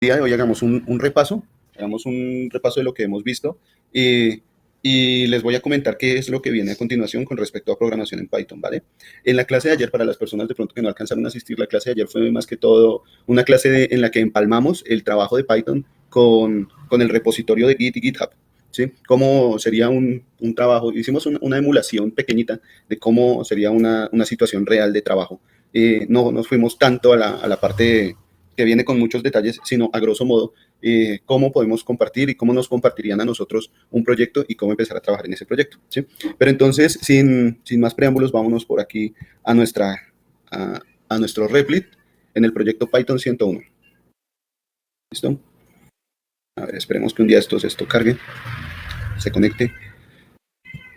día de hoy hagamos un repaso, de lo que hemos visto y les voy a comentar qué es lo que viene a continuación con respecto a programación en Python, ¿vale? En la clase de ayer, para las personas de pronto que no alcanzaron a asistir, la clase de ayer fue más que todo una clase en la que empalmamos el trabajo de Python con el repositorio de Git y GitHub, ¿sí? Cómo sería un trabajo, hicimos una emulación pequeñita de cómo sería una situación real de trabajo. No nos fuimos tanto a la parte que viene con muchos detalles, sino a grosso modo, cómo podemos compartir y cómo nos compartirían a nosotros un proyecto y cómo empezar a trabajar en ese proyecto, ¿sí? Pero entonces, sin más preámbulos, vámonos por aquí a, a nuestro Replit en el proyecto Python 101. ¿Listo? A ver, esperemos que un día esto cargue, se conecte.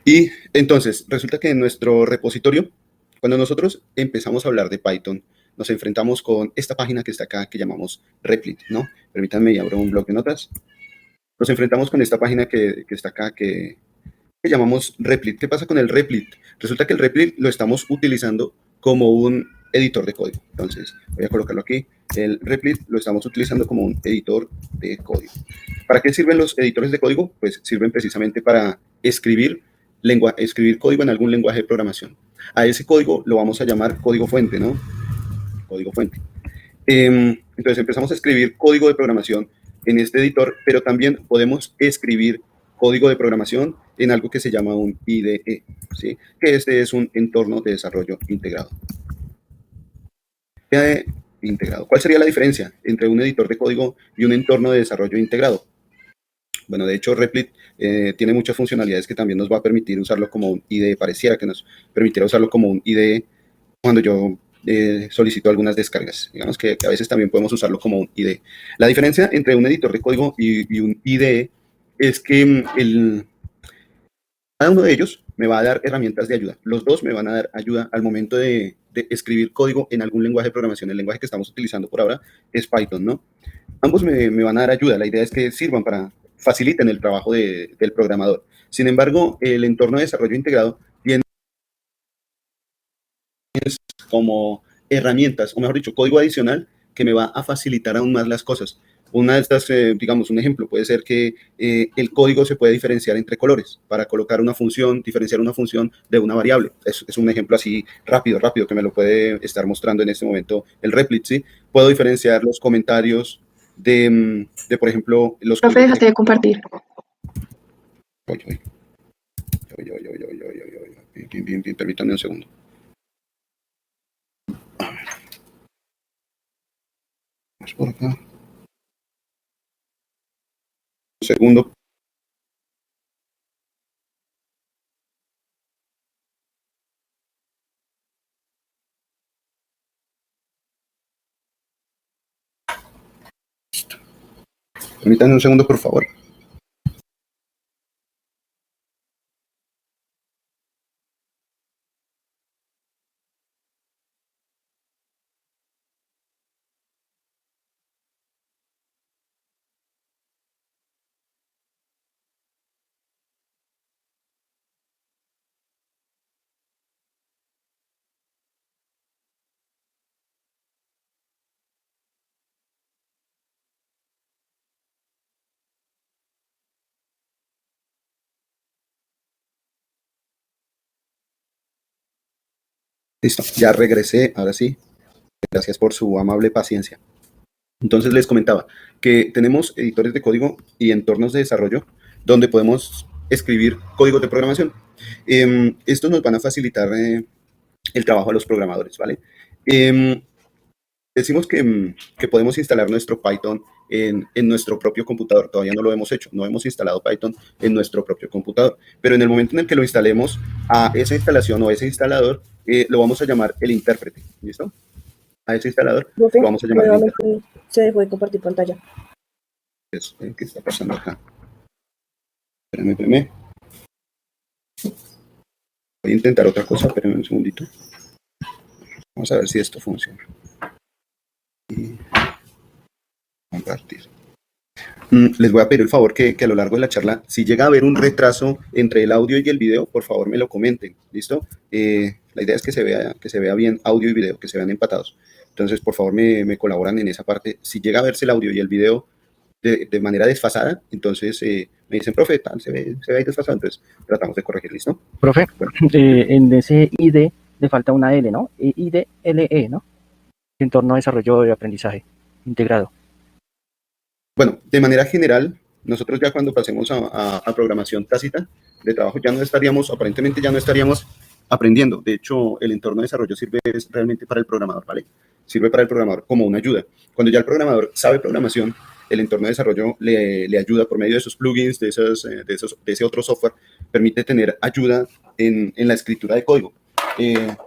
Y entonces, resulta que en nuestro repositorio, cuando nosotros empezamos a hablar de Python, nos enfrentamos con esta página que está acá, que llamamos Replit, ¿no? Permítanme, y abro un bloc de notas. Nos enfrentamos con esta página que está acá, que llamamos Replit. ¿Qué pasa con el Replit? Resulta que el Replit lo estamos utilizando como un editor de código. Entonces, voy a colocarlo aquí. El Replit lo estamos utilizando como un editor de código. ¿Para qué sirven los editores de código? Pues sirven precisamente para escribir código en algún lenguaje de programación. A ese código lo vamos a llamar código fuente, ¿no? Código fuente. Entonces empezamos a escribir código de programación en este editor, pero también podemos escribir código de programación en algo que se llama un IDE, ¿sí? Que este es un entorno de desarrollo integrado. Integrado. ¿Cuál sería la diferencia entre un editor de código y un entorno de desarrollo integrado? Bueno, de hecho, Replit tiene muchas funcionalidades que también nos va a permitir usarlo como un IDE. Pareciera que nos permitiera usarlo como un IDE cuando yo solicito algunas descargas. Digamos que a veces también podemos usarlo como un IDE. La diferencia entre un editor de código y un IDE es que cada uno de ellos me va a dar herramientas de ayuda. Los dos me van a dar ayuda al momento de escribir código en algún lenguaje de programación. El lenguaje que estamos utilizando por ahora es Python, ¿no? Ambos me van a dar ayuda. La idea es que sirvan para faciliten el trabajo del programador. Sin embargo, el entorno de desarrollo integrado tiene como herramientas, o mejor dicho, código adicional que me va a facilitar aún más las cosas. Una de estas, digamos, un ejemplo puede ser que el código se puede diferenciar entre colores para colocar una función, diferenciar una función de una variable. Es un ejemplo así rápido, que me lo puede estar mostrando en este momento el Replit, ¿sí? Puedo diferenciar los comentarios por ejemplo, los... Profe, déjate de compartir. Bien, permítanme un segundo. Vamos por acá. Un segundo. Permítanme un segundo, por favor. Listo, ya regresé, ahora sí. Gracias por su amable paciencia. Entonces les comentaba que tenemos editores de código y entornos de desarrollo donde podemos escribir códigos de programación. Estos nos van a facilitar el trabajo a los programadores, ¿vale? Decimos que podemos instalar nuestro Python en nuestro propio computador. Todavía no lo hemos hecho, no hemos instalado Python en nuestro propio computador. Pero en el momento en el que lo instalemos, a esa instalación o a ese instalador lo vamos a llamar el intérprete. ¿Listo? A ese instalador Profe, lo vamos a llamar el intérprete. Se dejó de compartir pantalla. ¿Qué está pasando acá? Espérame. Voy a intentar otra cosa, espérenme un segundito. Vamos a ver si esto funciona. Y compartir. Les voy a pedir el favor que a lo largo de la charla, si llega a haber un retraso entre el audio y el video, por favor me lo comenten, ¿listo? La idea es que se vea bien audio y video, que se vean empatados. Entonces, por favor, me colaboran en esa parte. Si llega a verse el audio y el video de manera desfasada, entonces me dicen, profe, tal, se ve ahí desfasado, entonces tratamos de corregir, ¿listo? Profe, Bueno, en ese ID le falta una L, ¿no? IDLE, ¿no? Entorno de desarrollo de aprendizaje integrado. bueno, de manera general, nosotros ya cuando pasemos a programación tácita de trabajo, ya no estaríamos, aparentemente ya no estaríamos aprendiendo. De hecho, el entorno de desarrollo sirve realmente para el programador, ¿vale? Sirve para el programador como una ayuda. Cuando ya el programador sabe programación, el entorno de desarrollo le ayuda por medio de esos plugins, de ese otro software, permite tener ayuda en la escritura de código.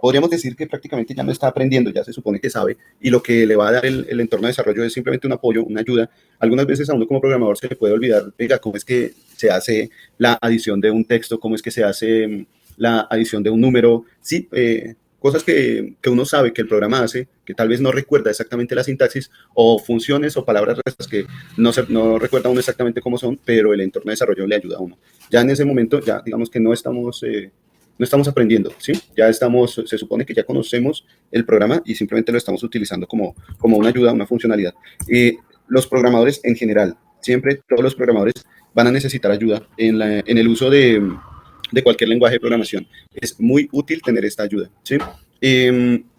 Podríamos decir que prácticamente ya no está aprendiendo, ya se supone que sabe, y lo que le va a dar el entorno de desarrollo es simplemente un apoyo, una ayuda. Algunas veces a uno como programador se le puede olvidar, oiga, cómo es que se hace la adición de un texto, cómo es que se hace la adición de un número, sí, cosas que uno sabe que el programa hace, que tal vez no recuerda exactamente la sintaxis, o funciones o palabras restas que no recuerda uno exactamente cómo son, pero el entorno de desarrollo le ayuda a uno. Ya en ese momento, ya digamos que no estamos aprendiendo, ¿sí? Ya se supone que ya conocemos el programa y simplemente lo estamos utilizando como una ayuda, una funcionalidad. Los programadores en general, siempre todos los programadores van a necesitar ayuda en el uso de cualquier lenguaje de programación. Es muy útil tener esta ayuda, ¿sí?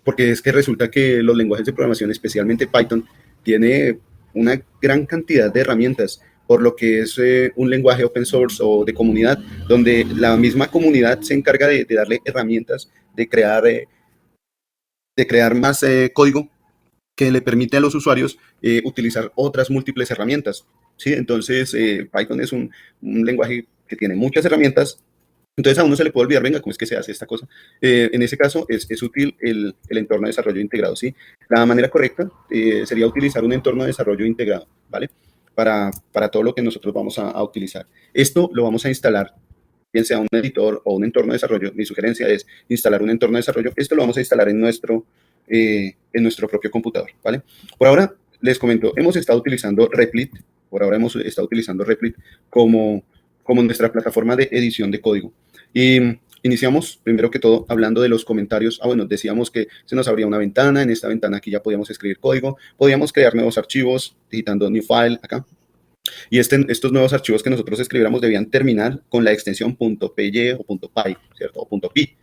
Porque es que resulta que los lenguajes de programación, especialmente Python, tiene una gran cantidad de herramientas, por lo que es un lenguaje open source o de comunidad, donde la misma comunidad se encarga de darle herramientas, de crear más código que le permite a los usuarios utilizar otras múltiples herramientas, ¿sí? Entonces, Python es un lenguaje que tiene muchas herramientas. Entonces a uno se le puede olvidar, venga, ¿cómo es que se hace esta cosa? En ese caso es útil el entorno de desarrollo integrado, ¿sí? La manera correcta sería utilizar un entorno de desarrollo integrado, ¿vale? Para todo lo que nosotros vamos a utilizar. Esto lo vamos a instalar, bien sea un editor o un entorno de desarrollo. Mi sugerencia es instalar un entorno de desarrollo. Esto lo vamos a instalar en nuestro propio computador, ¿vale? Por ahora, les comento, hemos estado utilizando Replit, como nuestra plataforma de edición de código. Y iniciamos, primero que todo, hablando de los comentarios. Bueno, decíamos que se nos abría una ventana. En esta ventana aquí ya podíamos escribir código. Podíamos crear nuevos archivos, digitando new file acá. Y estos nuevos archivos que nosotros escribiéramos debían terminar con la extensión .py o .py, ¿cierto? O .py,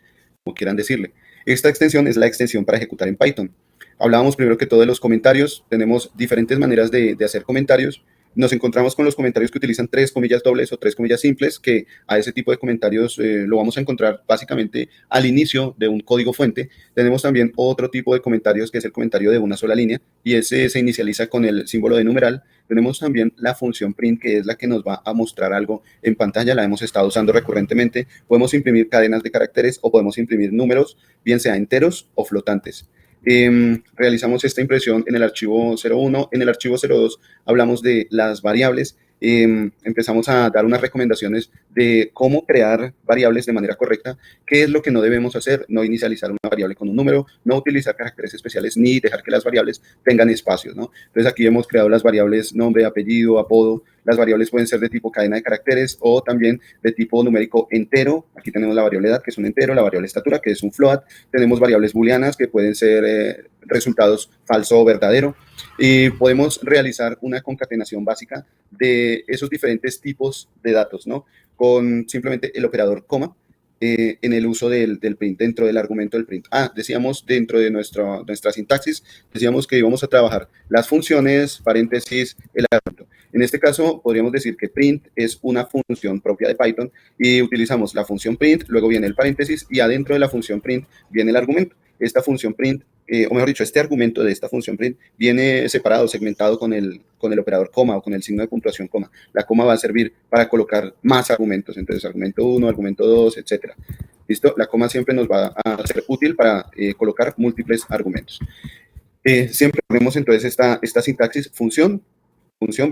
como quieran decirle. Esta extensión es la extensión para ejecutar en Python. Hablábamos primero que todo de los comentarios. Tenemos diferentes maneras de hacer comentarios. Nos encontramos con los comentarios que utilizan 3 comillas dobles o 3 comillas simples, que a ese tipo de comentarios lo vamos a encontrar básicamente al inicio de un código fuente. Tenemos también otro tipo de comentarios, que es el comentario de una sola línea, y ese se inicializa con el símbolo de numeral. Tenemos también la función print, que es la que nos va a mostrar algo en pantalla. La hemos estado usando recurrentemente. Podemos imprimir cadenas de caracteres o podemos imprimir números, bien sea enteros o flotantes. Realizamos esta impresión en el archivo 01. En el archivo 02 hablamos de las variables. Empezamos a dar unas recomendaciones de cómo crear variables de manera correcta, qué es lo que no debemos hacer: no inicializar una variable con un número, no utilizar caracteres especiales, ni dejar que las variables tengan espacios, ¿no? Entonces aquí hemos creado las variables nombre, apellido, apodo. Las variables pueden ser de tipo cadena de caracteres o también de tipo numérico entero. Aquí tenemos la variable edad, que es un entero, la variable estatura, que es un float. Tenemos variables booleanas, que pueden ser resultados falso o verdadero. Y podemos realizar una concatenación básica de esos diferentes tipos de datos, ¿no? Con simplemente el operador coma en el uso del print, dentro del argumento del print. Decíamos dentro de nuestra sintaxis, decíamos que íbamos a trabajar las funciones, paréntesis, el argumento. En este caso, podríamos decir que print es una función propia de Python y utilizamos la función print, luego viene el paréntesis y adentro de la función print viene el argumento. Esta función print, o mejor dicho, este argumento de esta función print viene separado, segmentado con el operador coma o con el signo de puntuación coma. La coma va a servir para colocar más argumentos, entonces argumento 1, argumento 2, etcétera. ¿Listo? La coma siempre nos va a ser útil para colocar múltiples argumentos. Siempre ponemos entonces esta sintaxis: función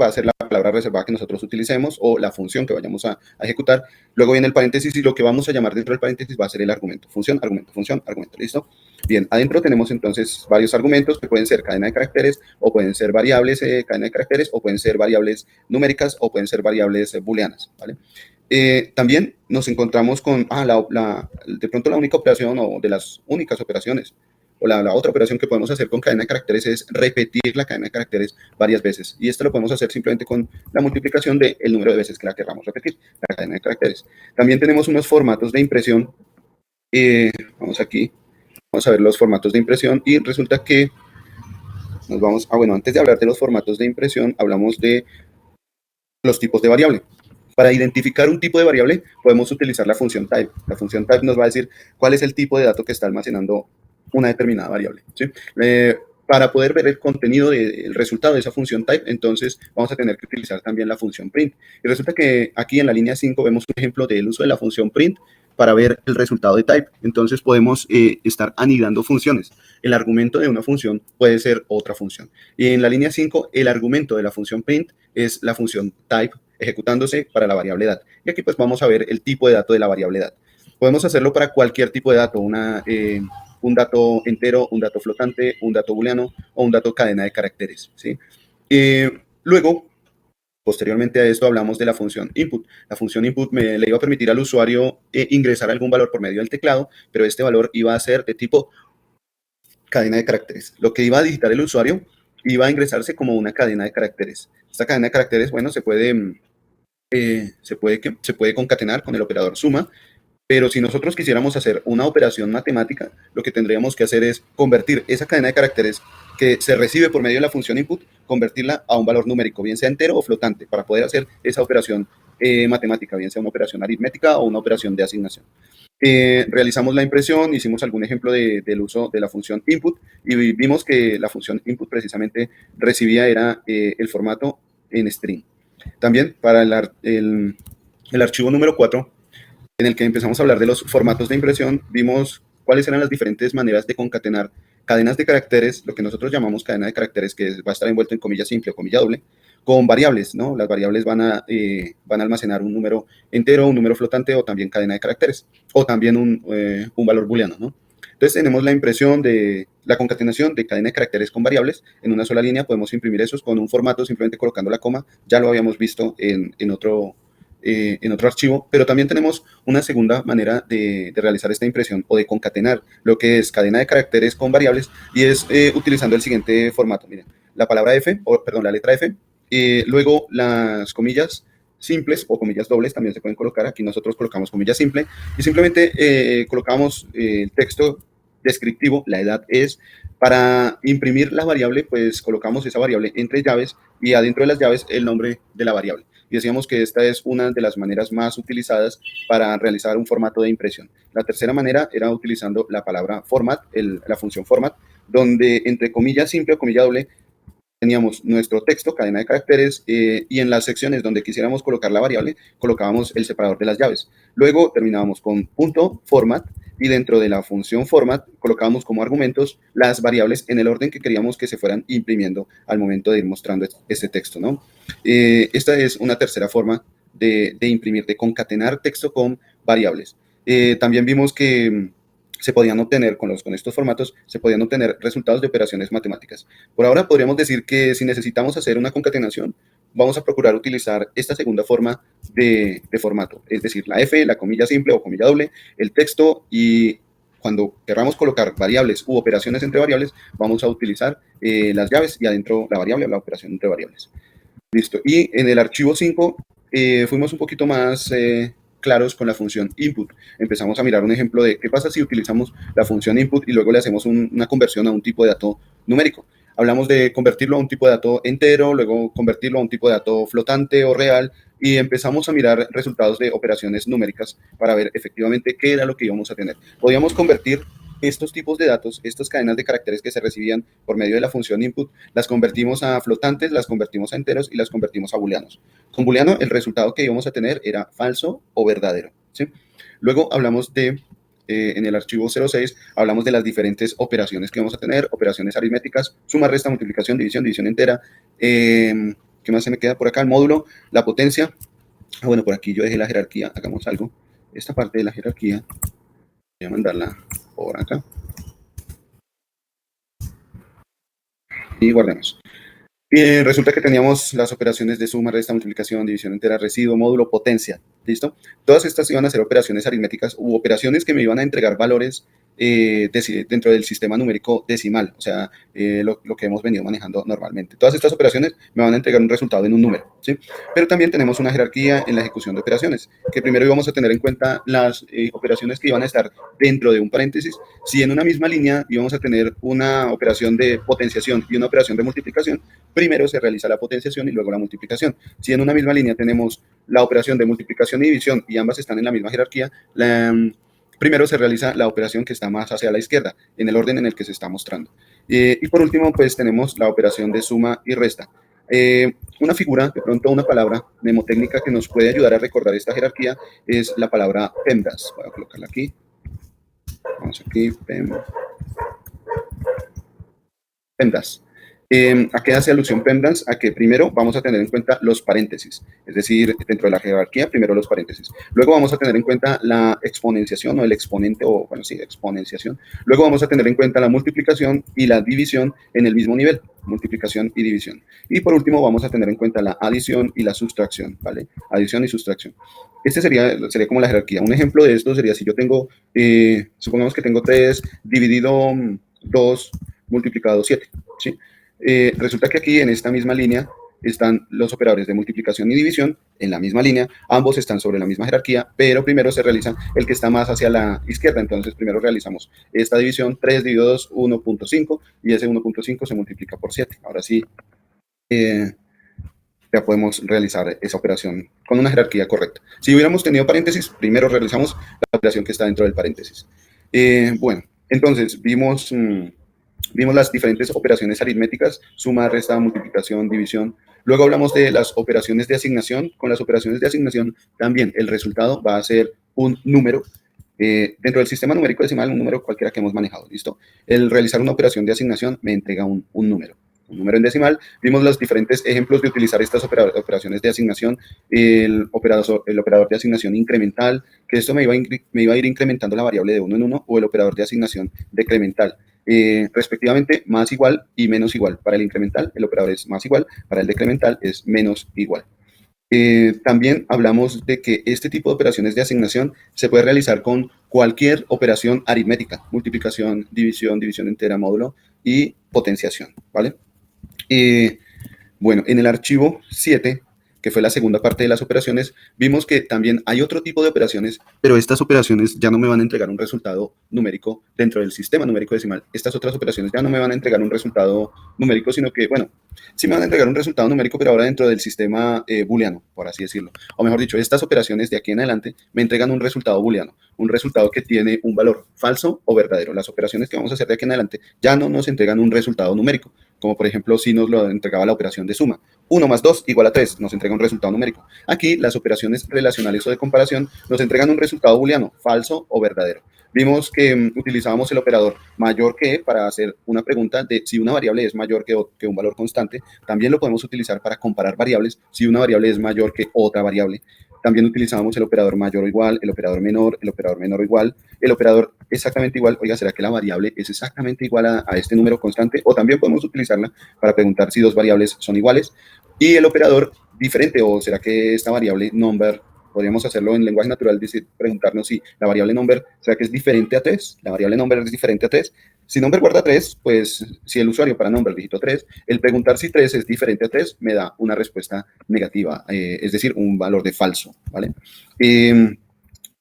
va a ser la palabra reservada que nosotros utilicemos o la función que vayamos a ejecutar. Luego viene el paréntesis y lo que vamos a llamar dentro del paréntesis va a ser el argumento. Función, argumento. ¿Listo? Bien, adentro tenemos entonces varios argumentos que pueden ser cadena de caracteres o pueden ser variables cadena de caracteres o pueden ser variables numéricas o pueden ser variables booleanas, ¿vale? También nos encontramos con, de pronto la única operación o de las únicas operaciones, o la otra operación que podemos hacer con cadena de caracteres es repetir la cadena de caracteres varias veces. Y esto lo podemos hacer simplemente con la multiplicación del número de veces que la queramos repetir, la cadena de caracteres. También tenemos unos formatos de impresión. Vamos aquí, vamos a ver los formatos de impresión y resulta que nos vamos, bueno, antes de hablar de los formatos de impresión, hablamos de los tipos de variable. Para identificar un tipo de variable, podemos utilizar la función type. La función type nos va a decir cuál es el tipo de dato que está almacenando una determinada variable, ¿sí? Para poder ver el contenido del resultado de esa función type, entonces vamos a tener que utilizar también la función print. Y resulta que aquí en la línea 5 vemos un ejemplo del uso de la función print para ver el resultado de type. Entonces podemos estar anidando funciones. El argumento de una función puede ser otra función. Y en la línea 5, el argumento de la función print es la función type ejecutándose para la variable edad. Y aquí pues vamos a ver el tipo de dato de la variable edad. Podemos hacerlo para cualquier tipo de dato, un dato entero, un dato flotante, un dato booleano o un dato cadena de caracteres, ¿sí? Luego, posteriormente a esto, hablamos de la función input. La función input le iba a permitir al usuario ingresar algún valor por medio del teclado, pero este valor iba a ser de tipo cadena de caracteres. Lo que iba a digitar el usuario iba a ingresarse como una cadena de caracteres. Esta cadena de caracteres, bueno, se puede concatenar con el operador suma, pero si nosotros quisiéramos hacer una operación matemática, lo que tendríamos que hacer es convertir esa cadena de caracteres que se recibe por medio de la función input, convertirla a un valor numérico, bien sea entero o flotante, para poder hacer esa operación matemática, bien sea una operación aritmética o una operación de asignación. Realizamos la impresión, hicimos algún ejemplo del uso de la función input y vimos que la función input precisamente recibía el formato en string. También para el archivo número 4, en el que empezamos a hablar de los formatos de impresión, vimos cuáles eran las diferentes maneras de concatenar cadenas de caracteres, lo que nosotros llamamos cadena de caracteres, que va a estar envuelto en comilla simple o comilla doble, con variables, ¿no? Las variables van a almacenar un número entero, un número flotante o también cadena de caracteres, o también un valor booleano, ¿no? Entonces tenemos la impresión de la concatenación de cadena de caracteres con variables en una sola línea. Podemos imprimir esos con un formato simplemente colocando la coma. Ya lo habíamos visto en otro archivo, pero también tenemos una segunda manera de realizar esta impresión o de concatenar lo que es cadena de caracteres con variables y es utilizando el siguiente formato. Miren, la palabra F, la letra F, luego las comillas simples o comillas dobles también se pueden colocar. Aquí nosotros colocamos comillas simple y simplemente colocamos el texto descriptivo, la edad es. Para imprimir la variable, pues colocamos esa variable entre llaves y adentro de las llaves el nombre de la variable. Y decíamos que esta es una de las maneras más utilizadas para realizar un formato de impresión. La tercera manera era utilizando la palabra format, la función format, donde entre comilla simple o comilla doble teníamos nuestro texto, cadena de caracteres, y en las secciones donde quisiéramos colocar la variable, colocábamos el separador de las llaves. Luego terminábamos con punto format, y dentro de la función format colocábamos como argumentos las variables en el orden que queríamos que se fueran imprimiendo al momento de ir mostrando este texto, ¿no? Esta es una tercera forma de imprimir, de concatenar texto con variables. También vimos que se podían obtener con estos formatos, se podían obtener resultados de operaciones matemáticas. Por ahora podríamos decir que si necesitamos hacer una concatenación, vamos a procurar utilizar esta segunda forma de formato, es decir, la F, la comilla simple o comilla doble, el texto, y cuando queramos colocar variables u operaciones entre variables, vamos a utilizar las llaves y adentro la variable o la operación entre variables. Listo. Y en el archivo 5 fuimos un poquito más claros con la función input. Empezamos a mirar un ejemplo de qué pasa si utilizamos la función input y luego le hacemos una conversión a un tipo de dato numérico. Hablamos de convertirlo a un tipo de dato entero, luego convertirlo a un tipo de dato flotante o real, y empezamos a mirar resultados de operaciones numéricas para ver efectivamente qué era lo que íbamos a tener. Podíamos convertir estos tipos de datos, estas cadenas de caracteres que se recibían por medio de la función input, las convertimos a flotantes, las convertimos a enteros y las convertimos a booleanos. Con booleano el resultado que íbamos a tener era falso o verdadero, ¿sí? Luego hablamos en el archivo 06, hablamos de las diferentes operaciones que vamos a tener, operaciones aritméticas, suma, resta, multiplicación, división, división entera. ¿Qué más se me queda por acá? El módulo, la potencia. Bueno, por aquí yo dejé la jerarquía, hagamos algo. Esta parte de la jerarquía, voy a mandarla por acá. Y guardemos. Y resulta que teníamos las operaciones de suma, resta, multiplicación, división entera, residuo, módulo, potencia. ¿Listo? Todas estas iban a ser operaciones aritméticas u operaciones que me iban a entregar valores dentro del sistema numérico decimal, o sea, lo que hemos venido manejando normalmente. Todas estas operaciones me van a entregar un resultado en un número, ¿sí? Pero también tenemos una jerarquía en la ejecución de operaciones, que primero íbamos a tener en cuenta las operaciones que iban a estar dentro de un paréntesis. Si en una misma línea íbamos a tener una operación de potenciación y una operación de multiplicación, primero se realiza la potenciación y luego la multiplicación. Si en una misma línea tenemos la operación de multiplicación y división y ambas están en la misma jerarquía, primero se realiza la operación que está más hacia la izquierda, en el orden en el que se está mostrando. Y por último, pues tenemos la operación de suma y resta. Una figura, de pronto una palabra mnemotécnica que nos puede ayudar a recordar esta jerarquía es la palabra PEMDAS. Voy a colocarla aquí. Vamos aquí, PEMDAS. ¿A qué hace alusión PEMDAS? A que primero vamos a tener en cuenta los paréntesis, es decir, dentro de la jerarquía, primero los paréntesis. Luego vamos a tener en cuenta la exponenciación o el exponente, o bueno, sí, exponenciación. Luego vamos a tener en cuenta la multiplicación y la división en el mismo nivel, multiplicación y división. Y por último vamos a tener en cuenta la adición y la sustracción, ¿vale? Adición y sustracción. Este sería como la jerarquía. Un ejemplo de esto sería si yo tengo, supongamos que tengo 3 dividido 2 multiplicado 7, ¿sí? Resulta que aquí en esta misma línea están los operadores de multiplicación y división en la misma línea, ambos están sobre la misma jerarquía, pero primero se realiza el que está más hacia la izquierda, entonces primero realizamos esta división, 3 dividido 2, 1.5, y ese 1.5 se multiplica por 7. Ahora sí, ya podemos realizar esa operación con una jerarquía correcta. Si hubiéramos tenido paréntesis, primero realizamos la operación que está dentro del paréntesis. Bueno, entonces vimos las diferentes operaciones aritméticas, suma, resta, multiplicación, división. Luego hablamos de las operaciones de asignación. Con las operaciones de asignación también el resultado va a ser un número. Dentro del sistema numérico decimal, un número cualquiera que hemos manejado, ¿listo? El realizar una operación de asignación me entrega un número en decimal. Vimos los diferentes ejemplos de utilizar estas operaciones de asignación, el operador de asignación incremental, que esto me iba a ir incrementando la variable de uno en uno, o el operador de asignación decremental. Respectivamente, más igual y menos igual. Para el incremental, el operador es más igual, para el decremental es menos igual. También hablamos de que este tipo de operaciones de asignación se puede realizar con cualquier operación aritmética, multiplicación, división, división entera, módulo y potenciación, ¿vale? Bueno, en el archivo 7, que fue la segunda parte de las operaciones, vimos que también hay otro tipo de operaciones, pero estas operaciones ya no me van a entregar un resultado numérico dentro del sistema numérico decimal. Estas otras operaciones ya no me van a entregar un resultado numérico, sino que, bueno, sí me van a entregar un resultado numérico, pero ahora dentro del sistema booleano, por así decirlo. O mejor dicho, estas operaciones de aquí en adelante me entregan un resultado booleano, un resultado que tiene un valor falso o verdadero. Las operaciones que vamos a hacer de aquí en adelante ya no nos entregan un resultado numérico, como por ejemplo si nos lo entregaba la operación de suma. 1 más 2 igual a 3, nos entrega un resultado numérico. Aquí las operaciones relacionales o de comparación nos entregan un resultado booleano, falso o verdadero. Vimos que utilizábamos el operador mayor que para hacer una pregunta de si una variable es mayor que un valor constante. También lo podemos utilizar para comparar variables, si una variable es mayor que otra variable. También utilizábamos el operador mayor o igual, el operador menor o igual, el operador exactamente igual. Oiga, ¿será que la variable es exactamente igual a este número constante? O también podemos utilizarla para preguntar si dos variables son iguales. Y el operador diferente, o será que esta variable number, podríamos hacerlo en lenguaje natural, decir, preguntarnos si la variable number, ¿será que es diferente a 3? La variable number es diferente a 3. Si number guarda 3, pues si el usuario para number digitó 3, el preguntar si 3 es diferente a 3 me da una respuesta negativa, es decir, un valor de falso, ¿vale?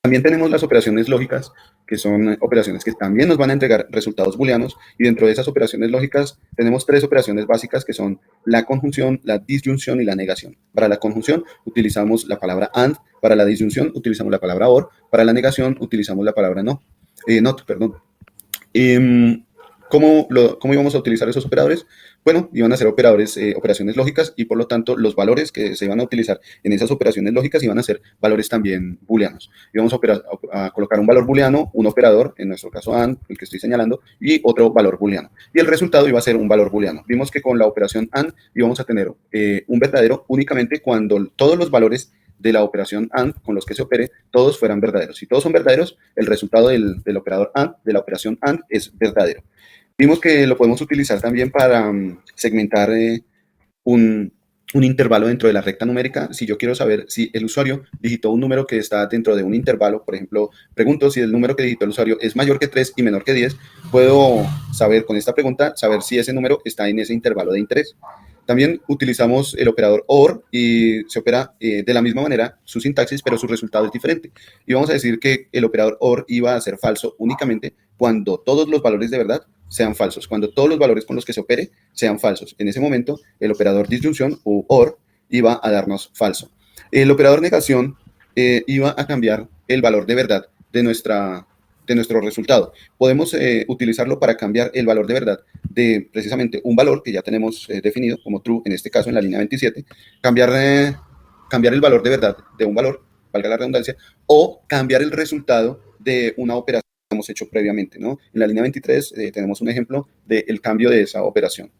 También tenemos las operaciones lógicas, que son operaciones que también nos van a entregar resultados booleanos, y dentro de esas operaciones lógicas tenemos 3 operaciones básicas que son la conjunción, la disyunción y la negación. Para la conjunción utilizamos la palabra and, para la disyunción utilizamos la palabra or, para la negación utilizamos la palabra not. ¿Cómo íbamos a utilizar esos operadores? Bueno, iban a ser operaciones lógicas, y por lo tanto los valores que se iban a utilizar en esas operaciones lógicas iban a ser valores también booleanos. Íbamos a colocar un valor booleano, un operador, en nuestro caso AND, el que estoy señalando, y otro valor booleano. Y el resultado iba a ser un valor booleano. Vimos que con la operación AND íbamos a tener un verdadero únicamente cuando todos los valores de la operación AND con los que se opere, todos fueran verdaderos. Si todos son verdaderos, el resultado del operador AND, de la operación AND, es verdadero. Vimos que lo podemos utilizar también para segmentar un, un intervalo dentro de la recta numérica. Si yo quiero saber si el usuario digitó un número que está dentro de un intervalo, por ejemplo, pregunto si el número que digitó el usuario es mayor que 3 y menor que 10, puedo saber con esta pregunta, saber si ese número está en ese intervalo de interés. También utilizamos el operador OR y se opera de la misma manera su sintaxis, pero su resultado es diferente. Y vamos a decir que el operador OR iba a ser falso únicamente cuando todos los valores de verdad sean falsos, cuando todos los valores con los que se opere sean falsos. En ese momento, el operador disyunción o OR iba a darnos falso. El operador negación iba a cambiar el valor de verdad de nuestro resultado. Podemos utilizarlo para cambiar el valor de verdad de precisamente un valor que ya tenemos definido como true, en este caso en la línea 27, cambiar el valor de verdad de un valor, valga la redundancia, o cambiar el resultado de una operación que hemos hecho previamente, ¿no? En la línea 23 tenemos un ejemplo del cambio de esa operación.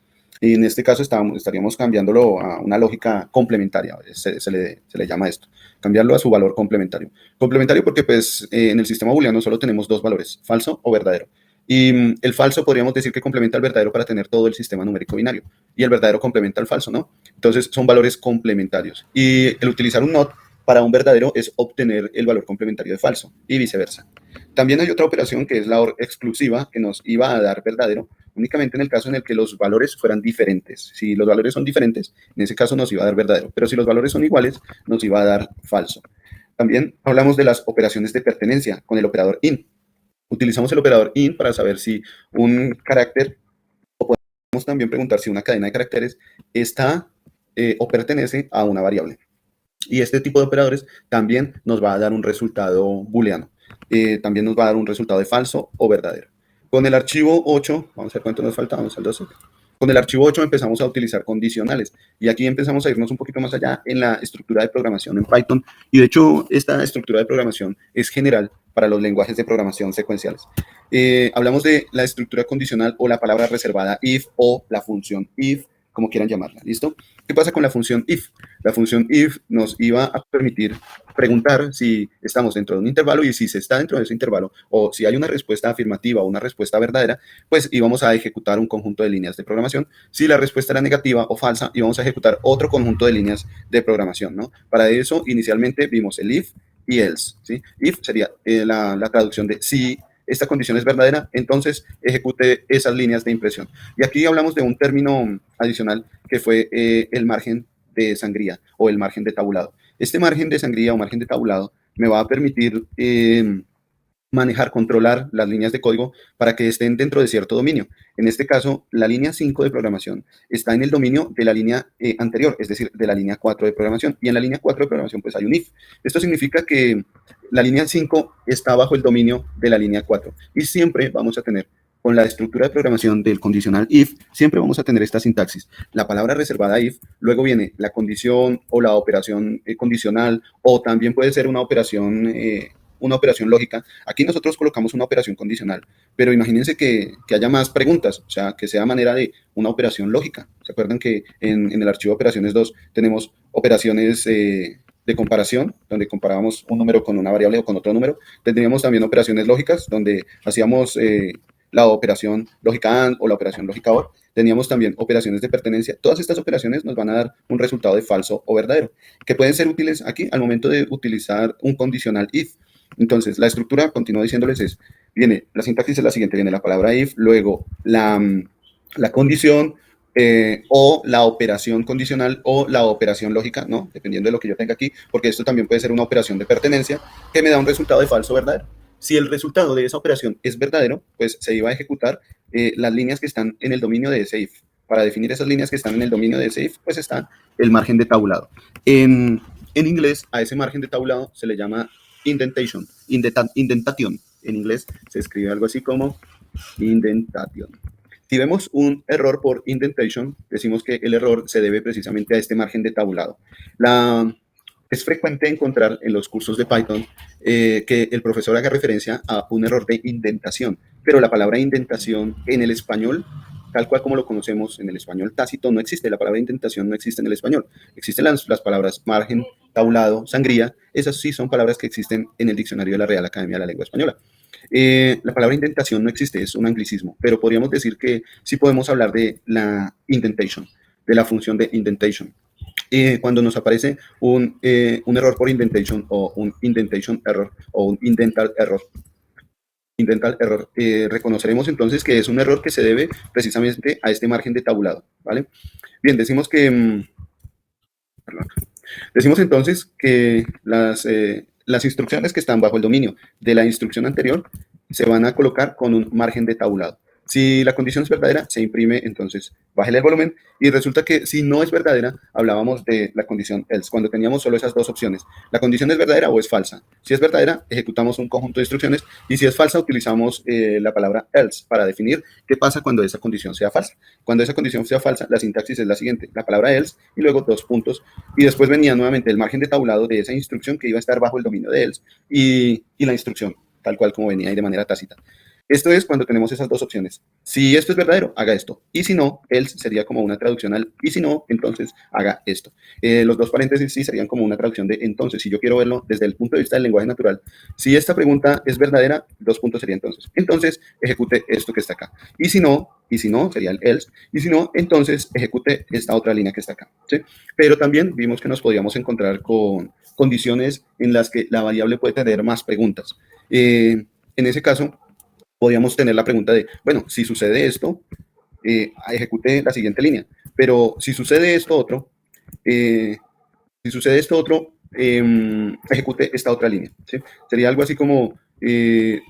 Y en este caso estaríamos cambiándolo a una lógica complementaria, se le llama esto, cambiarlo a su valor complementario. Complementario porque pues en el sistema booleano solo tenemos dos valores, falso o verdadero. Y el falso podríamos decir que complementa al verdadero para tener todo el sistema numérico binario. Y el verdadero complementa al falso, ¿no? Entonces son valores complementarios. Y el utilizar un not para un verdadero es obtener el valor complementario de falso y viceversa. También hay otra operación que es la OR exclusiva que nos iba a dar verdadero únicamente en el caso en el que los valores fueran diferentes. Si los valores son diferentes, en ese caso nos iba a dar verdadero, pero si los valores son iguales, nos iba a dar falso. También hablamos de las operaciones de pertenencia con el operador IN. Utilizamos el operador IN para saber si un carácter, o podemos también preguntar si una cadena de caracteres está o pertenece a una variable. Y este tipo de operadores también nos va a dar un resultado booleano. También nos va a dar un resultado de falso o verdadero. Con el archivo 8, vamos a ver cuánto nos falta, vamos al 12. Con el archivo 8 empezamos a utilizar condicionales y aquí empezamos a irnos un poquito más allá en la estructura de programación en Python y de hecho esta estructura de programación es general para los lenguajes de programación secuenciales. Hablamos de la estructura condicional o la palabra reservada if o la función if, como quieran llamarla, ¿listo? ¿Qué pasa con la función if? La función if nos iba a permitir preguntar si estamos dentro de un intervalo y si se está dentro de ese intervalo o si hay una respuesta afirmativa o una respuesta verdadera, pues íbamos a ejecutar un conjunto de líneas de programación. Si la respuesta era negativa o falsa, íbamos a ejecutar otro conjunto de líneas de programación, ¿no? Para eso, inicialmente vimos el if y else, ¿sí? If sería la traducción de si esta condición es verdadera, entonces ejecute esas líneas de impresión. Y aquí hablamos de un término adicional que fue el margen de sangría o el margen de tabulado. Este margen de sangría o margen de tabulado me va a permitir manejar, controlar las líneas de código para que estén dentro de cierto dominio. En este caso, la línea 5 de programación está en el dominio de la línea anterior, es decir, de la línea 4 de programación. Y en la línea 4 de programación, pues hay un if. Esto significa que la línea 5 está bajo el dominio de la línea 4. Y siempre vamos a tener, con la estructura de programación del condicional if, siempre vamos a tener esta sintaxis. La palabra reservada if, luego viene la condición o la operación condicional, o también puede ser una operación lógica. Aquí nosotros colocamos una operación condicional, pero imagínense que haya más preguntas, o sea, que sea manera de una operación lógica. ¿Se acuerdan que en el archivo operaciones 2 tenemos operaciones de comparación, donde comparábamos un número con una variable o con otro número? Tendríamos también operaciones lógicas, donde hacíamos la operación lógica AND o la operación lógica OR. Teníamos también operaciones de pertenencia. Todas estas operaciones nos van a dar un resultado de falso o verdadero, que pueden ser útiles aquí al momento de utilizar un condicional if. Entonces, la estructura, continúo diciéndoles, la sintaxis es la siguiente, viene la palabra if, luego la condición o la operación condicional o la operación lógica, ¿no? Dependiendo de lo que yo tenga aquí, porque esto también puede ser una operación de pertenencia que me da un resultado de falso o verdadero. Si el resultado de esa operación es verdadero, pues se iba a ejecutar las líneas que están en el dominio de ese if. Para definir esas líneas que están en el dominio de ese if, pues está el margen de tabulado. En inglés, a ese margen de tabulado se le llama indentation, indentation. En inglés se escribe algo así como indentation. Si vemos un error por indentation, decimos que el error se debe precisamente a este margen de tabulado. Es frecuente encontrar en los cursos de Python que el profesor haga referencia a un error de indentación, pero la palabra indentación en el español, tal cual como lo conocemos en el español tácito, no existe. La palabra indentación no existe en el español. Existen las palabras margen, tabulado, sangría. Esas sí son palabras que existen en el diccionario de la Real Academia de la Lengua Española. La palabra indentación no existe, es un anglicismo, pero podríamos decir que sí podemos hablar de la indentation. de la función de indentation. Cuando nos aparece un error por indentation o un indentation error o un indental error, reconoceremos entonces que es un error que se debe precisamente a este margen de tabulado, ¿vale? Bien, decimos entonces que las instrucciones que están bajo el dominio de la instrucción anterior se van a colocar con un margen de tabulado. Si la condición es verdadera, se imprime, entonces bájale el volumen, y resulta que si no es verdadera, hablábamos de la condición else, cuando teníamos solo esas dos opciones. La condición es verdadera o es falsa. Si es verdadera, ejecutamos un conjunto de instrucciones, y si es falsa, utilizamos la palabra else para definir qué pasa cuando esa condición sea falsa. Cuando esa condición sea falsa, la sintaxis es la siguiente: la palabra else y luego dos puntos, y después venía nuevamente el margen de tabulado de esa instrucción que iba a estar bajo el dominio de else, y la instrucción, tal cual como venía ahí de manera tácita. Esto es cuando tenemos esas dos opciones. Si esto es verdadero, haga esto. Y si no, else sería como una traducción al y si no, entonces haga esto. Los dos paréntesis sí serían como una traducción de entonces. Si yo quiero verlo desde el punto de vista del lenguaje natural, si esta pregunta es verdadera, dos puntos sería entonces. Entonces, ejecute esto que está acá. Y si no, sería el else. Y si no, entonces ejecute esta otra línea que está acá, ¿sí? Pero también vimos que nos podíamos encontrar con condiciones en las que la variable puede tener más preguntas. En ese caso, podríamos tener la pregunta de, bueno, si sucede esto, ejecute la siguiente línea. Pero si sucede esto otro, ejecute esta otra línea, ¿sí? Sería algo así como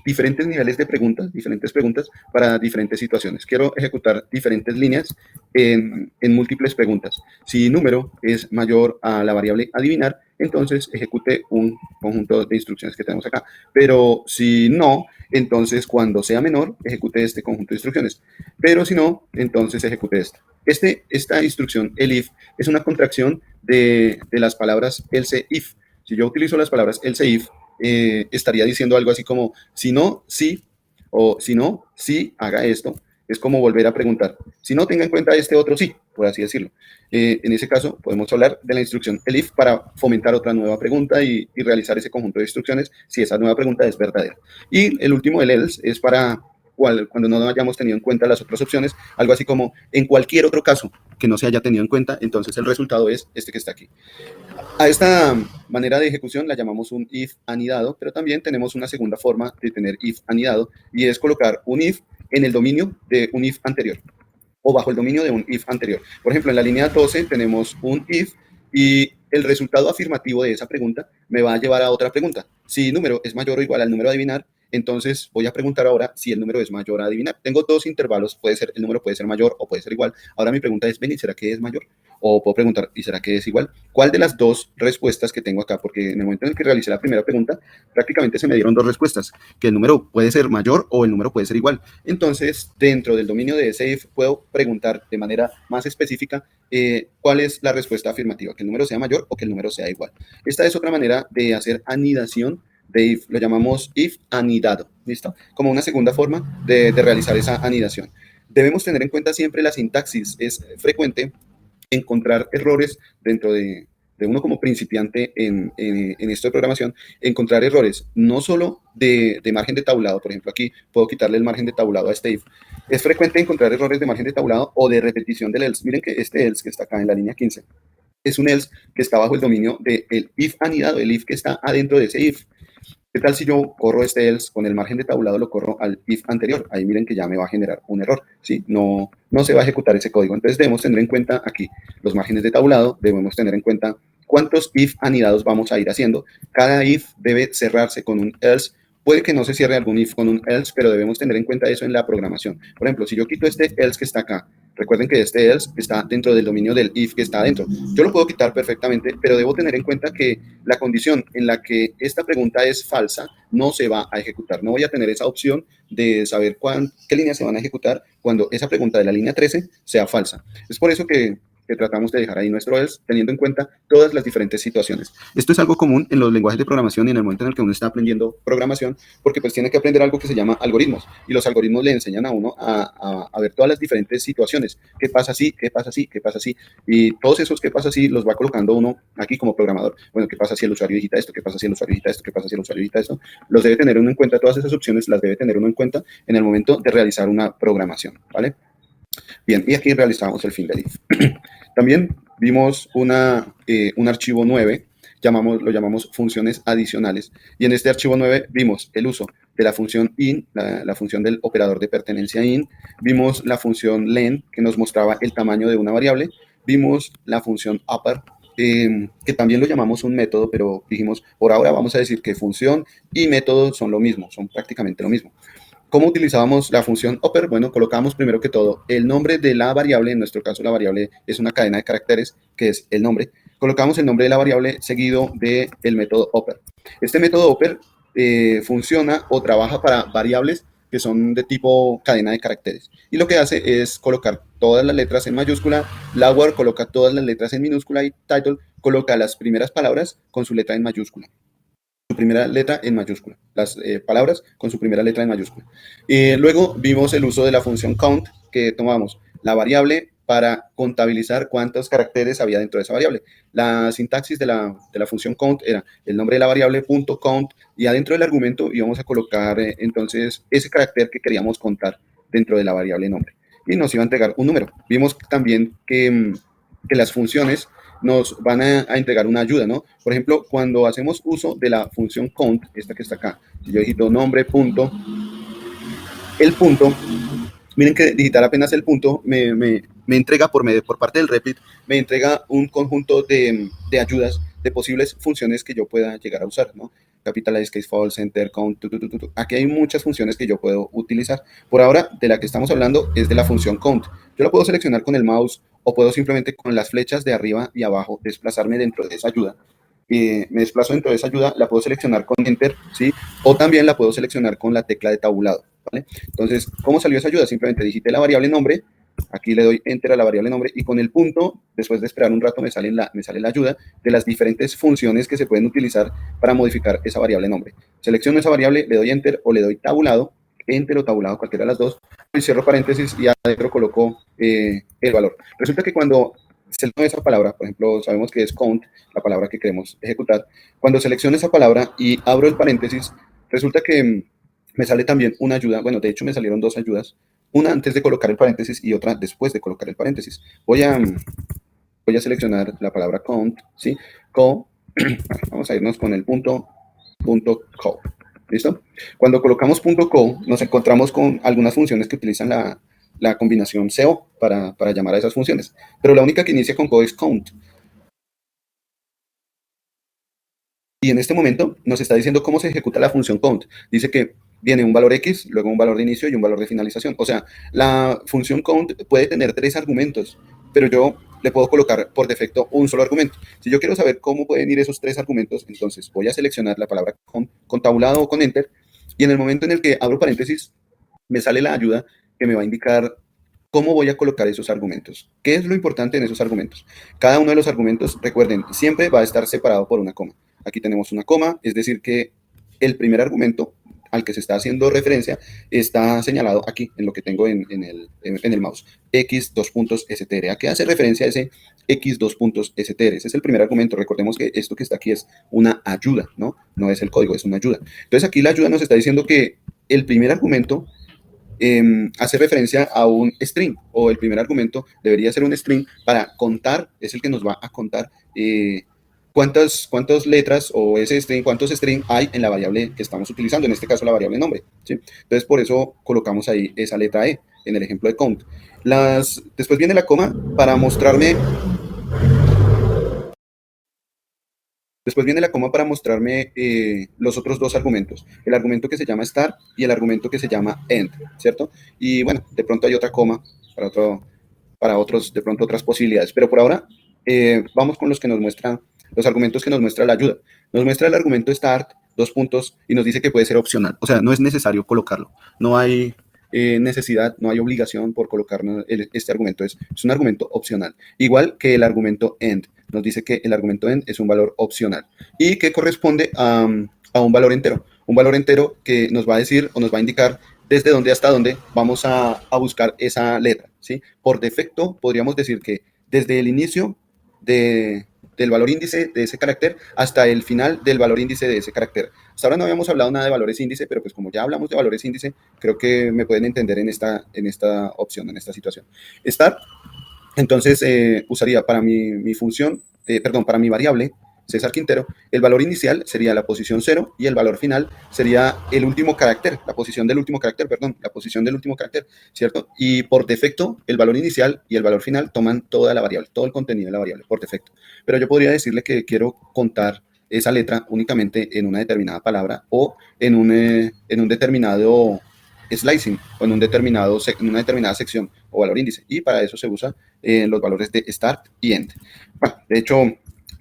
diferentes niveles de preguntas, diferentes preguntas para diferentes situaciones. Quiero ejecutar diferentes líneas en múltiples preguntas. Si número es mayor a la variable adivinar, entonces ejecute un conjunto de instrucciones que tenemos acá. Pero si no, entonces cuando sea menor, ejecute este conjunto de instrucciones. Pero si no, entonces ejecute esta. Esta instrucción, elif, es una contracción de las palabras else if. Si yo utilizo las palabras else if, estaría diciendo algo así como, si no, sí, o si no, sí, haga esto. Es como volver a preguntar. Si no, tenga en cuenta este otro sí, por así decirlo. En ese caso, podemos hablar de la instrucción elif para fomentar otra nueva pregunta y realizar ese conjunto de instrucciones si esa nueva pregunta es verdadera. Y el último, el else, es para cuando no hayamos tenido en cuenta las otras opciones, algo así como en cualquier otro caso que no se haya tenido en cuenta, entonces el resultado es este que está aquí. A esta manera de ejecución la llamamos un if anidado, pero también tenemos una segunda forma de tener if anidado, y es colocar un if en el dominio de un if anterior o bajo el dominio de un if anterior. Por ejemplo, en la línea 12 tenemos un if y el resultado afirmativo de esa pregunta me va a llevar a otra pregunta. Si número es mayor o igual al número a adivinar, entonces voy a preguntar ahora si el número es mayor a adivinar. Tengo dos intervalos, el número puede ser mayor o puede ser igual. Ahora mi pregunta es, ¿ven, y será que es mayor? O puedo preguntar, ¿y será que es igual? ¿Cuál de las dos respuestas que tengo acá? Porque en el momento en el que realicé la primera pregunta, prácticamente se me dieron dos respuestas, que el número puede ser mayor o el número puede ser igual. Entonces, dentro del dominio de ese if, puedo preguntar de manera más específica cuál es la respuesta afirmativa, que el número sea mayor o que el número sea igual. Esta es otra manera de hacer anidación de if, lo llamamos if anidado, ¿listo? Como una segunda forma de realizar esa anidación. Debemos tener en cuenta siempre la sintaxis. Es frecuente encontrar errores dentro de uno como principiante en esto de programación, encontrar errores no solo de margen de tabulado. Por ejemplo, aquí puedo quitarle el margen de tabulado a este if. Es frecuente encontrar errores de margen de tabulado o de repetición del else. Miren que este else que está acá en la línea 15 es un else que está bajo el dominio del if anidado, el if que está adentro de ese if. ¿Qué tal si yo corro este else con el margen de tabulado, lo corro al if anterior? Ahí miren que ya me va a generar un error, ¿sí? No se va a ejecutar ese código. Entonces debemos tener en cuenta aquí los márgenes de tabulado, debemos tener en cuenta cuántos if anidados vamos a ir haciendo. Cada if debe cerrarse con un else. Puede que no se cierre algún if con un else, pero debemos tener en cuenta eso en la programación. Por ejemplo, si yo quito este else que está acá, recuerden que este else está dentro del dominio del if que está adentro. Yo lo puedo quitar perfectamente, pero debo tener en cuenta que la condición en la que esta pregunta es falsa no se va a ejecutar. No voy a tener esa opción de saber qué líneas se van a ejecutar cuando esa pregunta de la línea 13 sea falsa. Es por eso que tratamos de dejar ahí nuestro else, teniendo en cuenta todas las diferentes situaciones. Esto es algo común en los lenguajes de programación y en el momento en el que uno está aprendiendo programación, porque pues tiene que aprender algo que se llama algoritmos, y los algoritmos le enseñan a uno a ver todas las diferentes situaciones. ¿Qué pasa así? ¿Qué pasa así? ¿Qué pasa así? Y todos esos qué pasa así los va colocando uno aquí como programador. Bueno, ¿qué pasa si el usuario digita esto? ¿Qué pasa si el usuario digita esto? ¿Qué pasa si el usuario digita esto? Los debe tener uno en cuenta, todas esas opciones las debe tener uno en cuenta en el momento de realizar una programación, ¿vale? Bien, y aquí realizamos el fin del if. También vimos un archivo 9, lo llamamos funciones adicionales, y en este archivo 9 vimos el uso de la función in, la función del operador de pertenencia in, vimos la función len, que nos mostraba el tamaño de una variable, vimos la función upper, que también lo llamamos un método, pero dijimos, por ahora vamos a decir que función y método son lo mismo, son prácticamente lo mismo. ¿Cómo utilizábamos la función upper? Bueno, colocamos primero que todo el nombre de la variable, en nuestro caso la variable es una cadena de caracteres, que es el nombre. Colocamos el nombre de la variable seguido del método upper. Este método upper funciona o trabaja para variables que son de tipo cadena de caracteres. Y lo que hace es colocar todas las letras en mayúscula, lower coloca todas las letras en minúscula y title coloca las primeras palabras con su letra en mayúscula. Su primera letra en mayúscula, las palabras con su primera letra en mayúscula. Luego vimos el uso de la función count, que tomamos la variable para contabilizar cuántos caracteres había dentro de esa variable. La sintaxis de la función count era el nombre de la variable, punto count, y adentro del argumento íbamos a colocar entonces ese carácter que queríamos contar dentro de la variable nombre. Y nos iba a entregar un número. Vimos también que las funciones nos van a entregar una ayuda, ¿no? Por ejemplo, cuando hacemos uso de la función count, esta que está acá, si yo digito nombre, punto, el punto, miren que digitar apenas el punto me entrega por parte del Replit, me entrega un conjunto de ayudas de posibles funciones que yo pueda llegar a usar, ¿no? Capitalize, case false, enter, count, Aquí hay muchas funciones que yo puedo utilizar. Por ahora, de la que estamos hablando es de la función count. Yo la puedo seleccionar con el mouse o puedo simplemente con las flechas de arriba y abajo desplazarme dentro de esa ayuda. Me desplazo dentro de esa ayuda, la puedo seleccionar con enter, ¿sí? O también la puedo seleccionar con la tecla de tabulado, ¿vale? Entonces, ¿cómo salió esa ayuda? Simplemente digité la variable nombre, aquí le doy enter a la variable nombre y con el punto, después de esperar un rato, me sale la ayuda de las diferentes funciones que se pueden utilizar para modificar esa variable nombre. Selecciono esa variable, le doy enter o le doy tabulado, enter o tabulado, cualquiera de las dos, y cierro paréntesis y adentro coloco el valor. Resulta que cuando selecciono esa palabra, por ejemplo, sabemos que es count, la palabra que queremos ejecutar, cuando selecciono esa palabra y abro el paréntesis, resulta que me sale también una ayuda, bueno, de hecho me salieron dos ayudas, una antes de colocar el paréntesis y otra después de colocar el paréntesis. Voy a seleccionar la palabra count, ¿sí? Vamos a irnos con el punto co. ¿Listo? Cuando colocamos .co, nos encontramos con algunas funciones que utilizan la combinación CO para llamar a esas funciones. Pero la única que inicia con co es count. Y en este momento nos está diciendo cómo se ejecuta la función count. Dice que viene un valor X, luego un valor de inicio y un valor de finalización. O sea, la función count puede tener 3 argumentos, pero yo le puedo colocar por defecto un solo argumento. Si yo quiero saber cómo pueden ir esos 3 argumentos, entonces voy a seleccionar la palabra con tabulado o con enter, y en el momento en el que abro paréntesis, me sale la ayuda que me va a indicar cómo voy a colocar esos argumentos. ¿Qué es lo importante en esos argumentos? Cada uno de los argumentos, recuerden, siempre va a estar separado por una coma. Aquí tenemos una coma, es decir que el primer argumento al que se está haciendo referencia está señalado aquí en lo que tengo en el mouse, x2.str. ¿A qué hace referencia ese x2.str? Ese es el primer argumento. Recordemos que esto que está aquí es una ayuda, ¿no? No es el código, es una ayuda. Entonces aquí la ayuda nos está diciendo que el primer argumento hace referencia a un string, o el primer argumento debería ser un string para contar, es el que nos va a contar cuántas letras o ese string, cuántos string hay en la variable que estamos utilizando, en este caso la variable nombre, ¿sí? Entonces por eso colocamos ahí esa letra E en el ejemplo de count. Después viene la coma para mostrarme los otros dos argumentos, el argumento que se llama start y el argumento que se llama end, ¿cierto? Y bueno, de pronto hay otra coma para otros, de pronto otras posibilidades, pero por ahora vamos con los argumentos que nos muestra la ayuda. Nos muestra el argumento start, 2 puntos, y nos dice que puede ser opcional, o sea, no es necesario colocarlo, no hay necesidad, no hay obligación por colocar este argumento, es un argumento opcional, igual que el argumento end. Nos dice que el argumento end es un valor opcional y que corresponde a un valor entero que nos va a decir o nos va a indicar desde dónde hasta dónde vamos a buscar esa letra, ¿sí? Por defecto podríamos decir que desde el inicio del valor índice de ese carácter hasta el final del valor índice de ese carácter. Hasta ahora no habíamos hablado nada de valores índice, pero pues como ya hablamos de valores índice, creo que me pueden entender en esta opción, en esta situación. Start Entonces, usaría para mi función, para mi variable, César Quintero, el valor inicial sería la posición 0 y el valor final sería el último carácter, la posición del último carácter, ¿cierto? Y por defecto, el valor inicial y el valor final toman toda la variable, todo el contenido de la variable, por defecto. Pero yo podría decirle que quiero contar esa letra únicamente en una determinada palabra o en un determinado slicing o en una determinada sección o valor índice. Y para eso se usa los valores de start y end. Bueno, de hecho,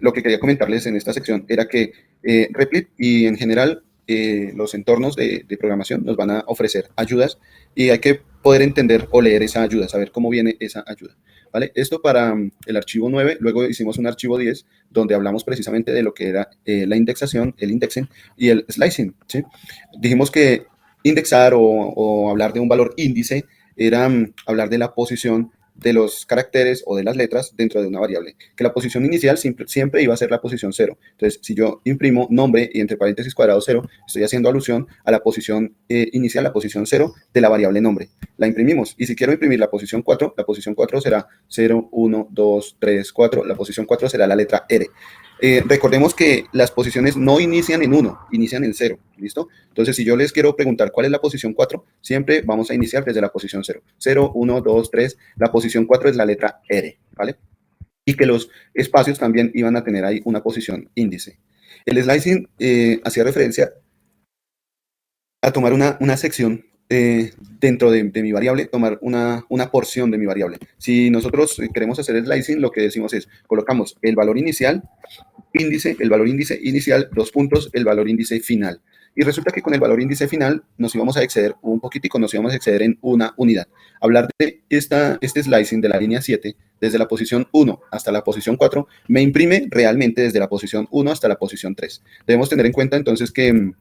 lo que quería comentarles en esta sección era que Replit y en general los entornos de programación nos van a ofrecer ayudas y hay que poder entender o leer esa ayuda, saber cómo viene esa ayuda. ¿Vale? Esto para el archivo 9, luego hicimos un archivo 10 donde hablamos precisamente de lo que era la indexación, el indexing y el slicing. ¿Sí? Dijimos que indexar o hablar de un valor índice era hablar de la posición de los caracteres o de las letras dentro de una variable, que la posición inicial siempre iba a ser la posición 0. Entonces, si yo imprimo nombre y entre paréntesis cuadrado 0, estoy haciendo alusión a la posición inicial, la posición 0 de la variable nombre. La imprimimos. Y si quiero imprimir la posición 4 será 0, 1, 2, 3, 4. La posición 4 será la letra R. Recordemos que las posiciones no inician en 1, inician en 0, ¿listo? Entonces, si yo les quiero preguntar cuál es la posición 4, siempre vamos a iniciar desde la posición 0. 0, 1, 2, 3, la posición 4 es la letra R, ¿vale? Y que los espacios también iban a tener ahí una posición índice. El slicing hacía referencia a tomar una sección dentro de mi variable, tomar una porción de mi variable. Si nosotros queremos hacer slicing, lo que decimos es, colocamos el valor inicial, el valor índice inicial, 2 puntos, el valor índice final. Y resulta que con el valor índice final nos íbamos a exceder un poquitico, nos íbamos a exceder en una unidad. Hablar de este slicing de la línea 7, desde la posición 1 hasta la posición 4, me imprime realmente desde la posición 1 hasta la posición 3. Debemos tener en cuenta entonces que en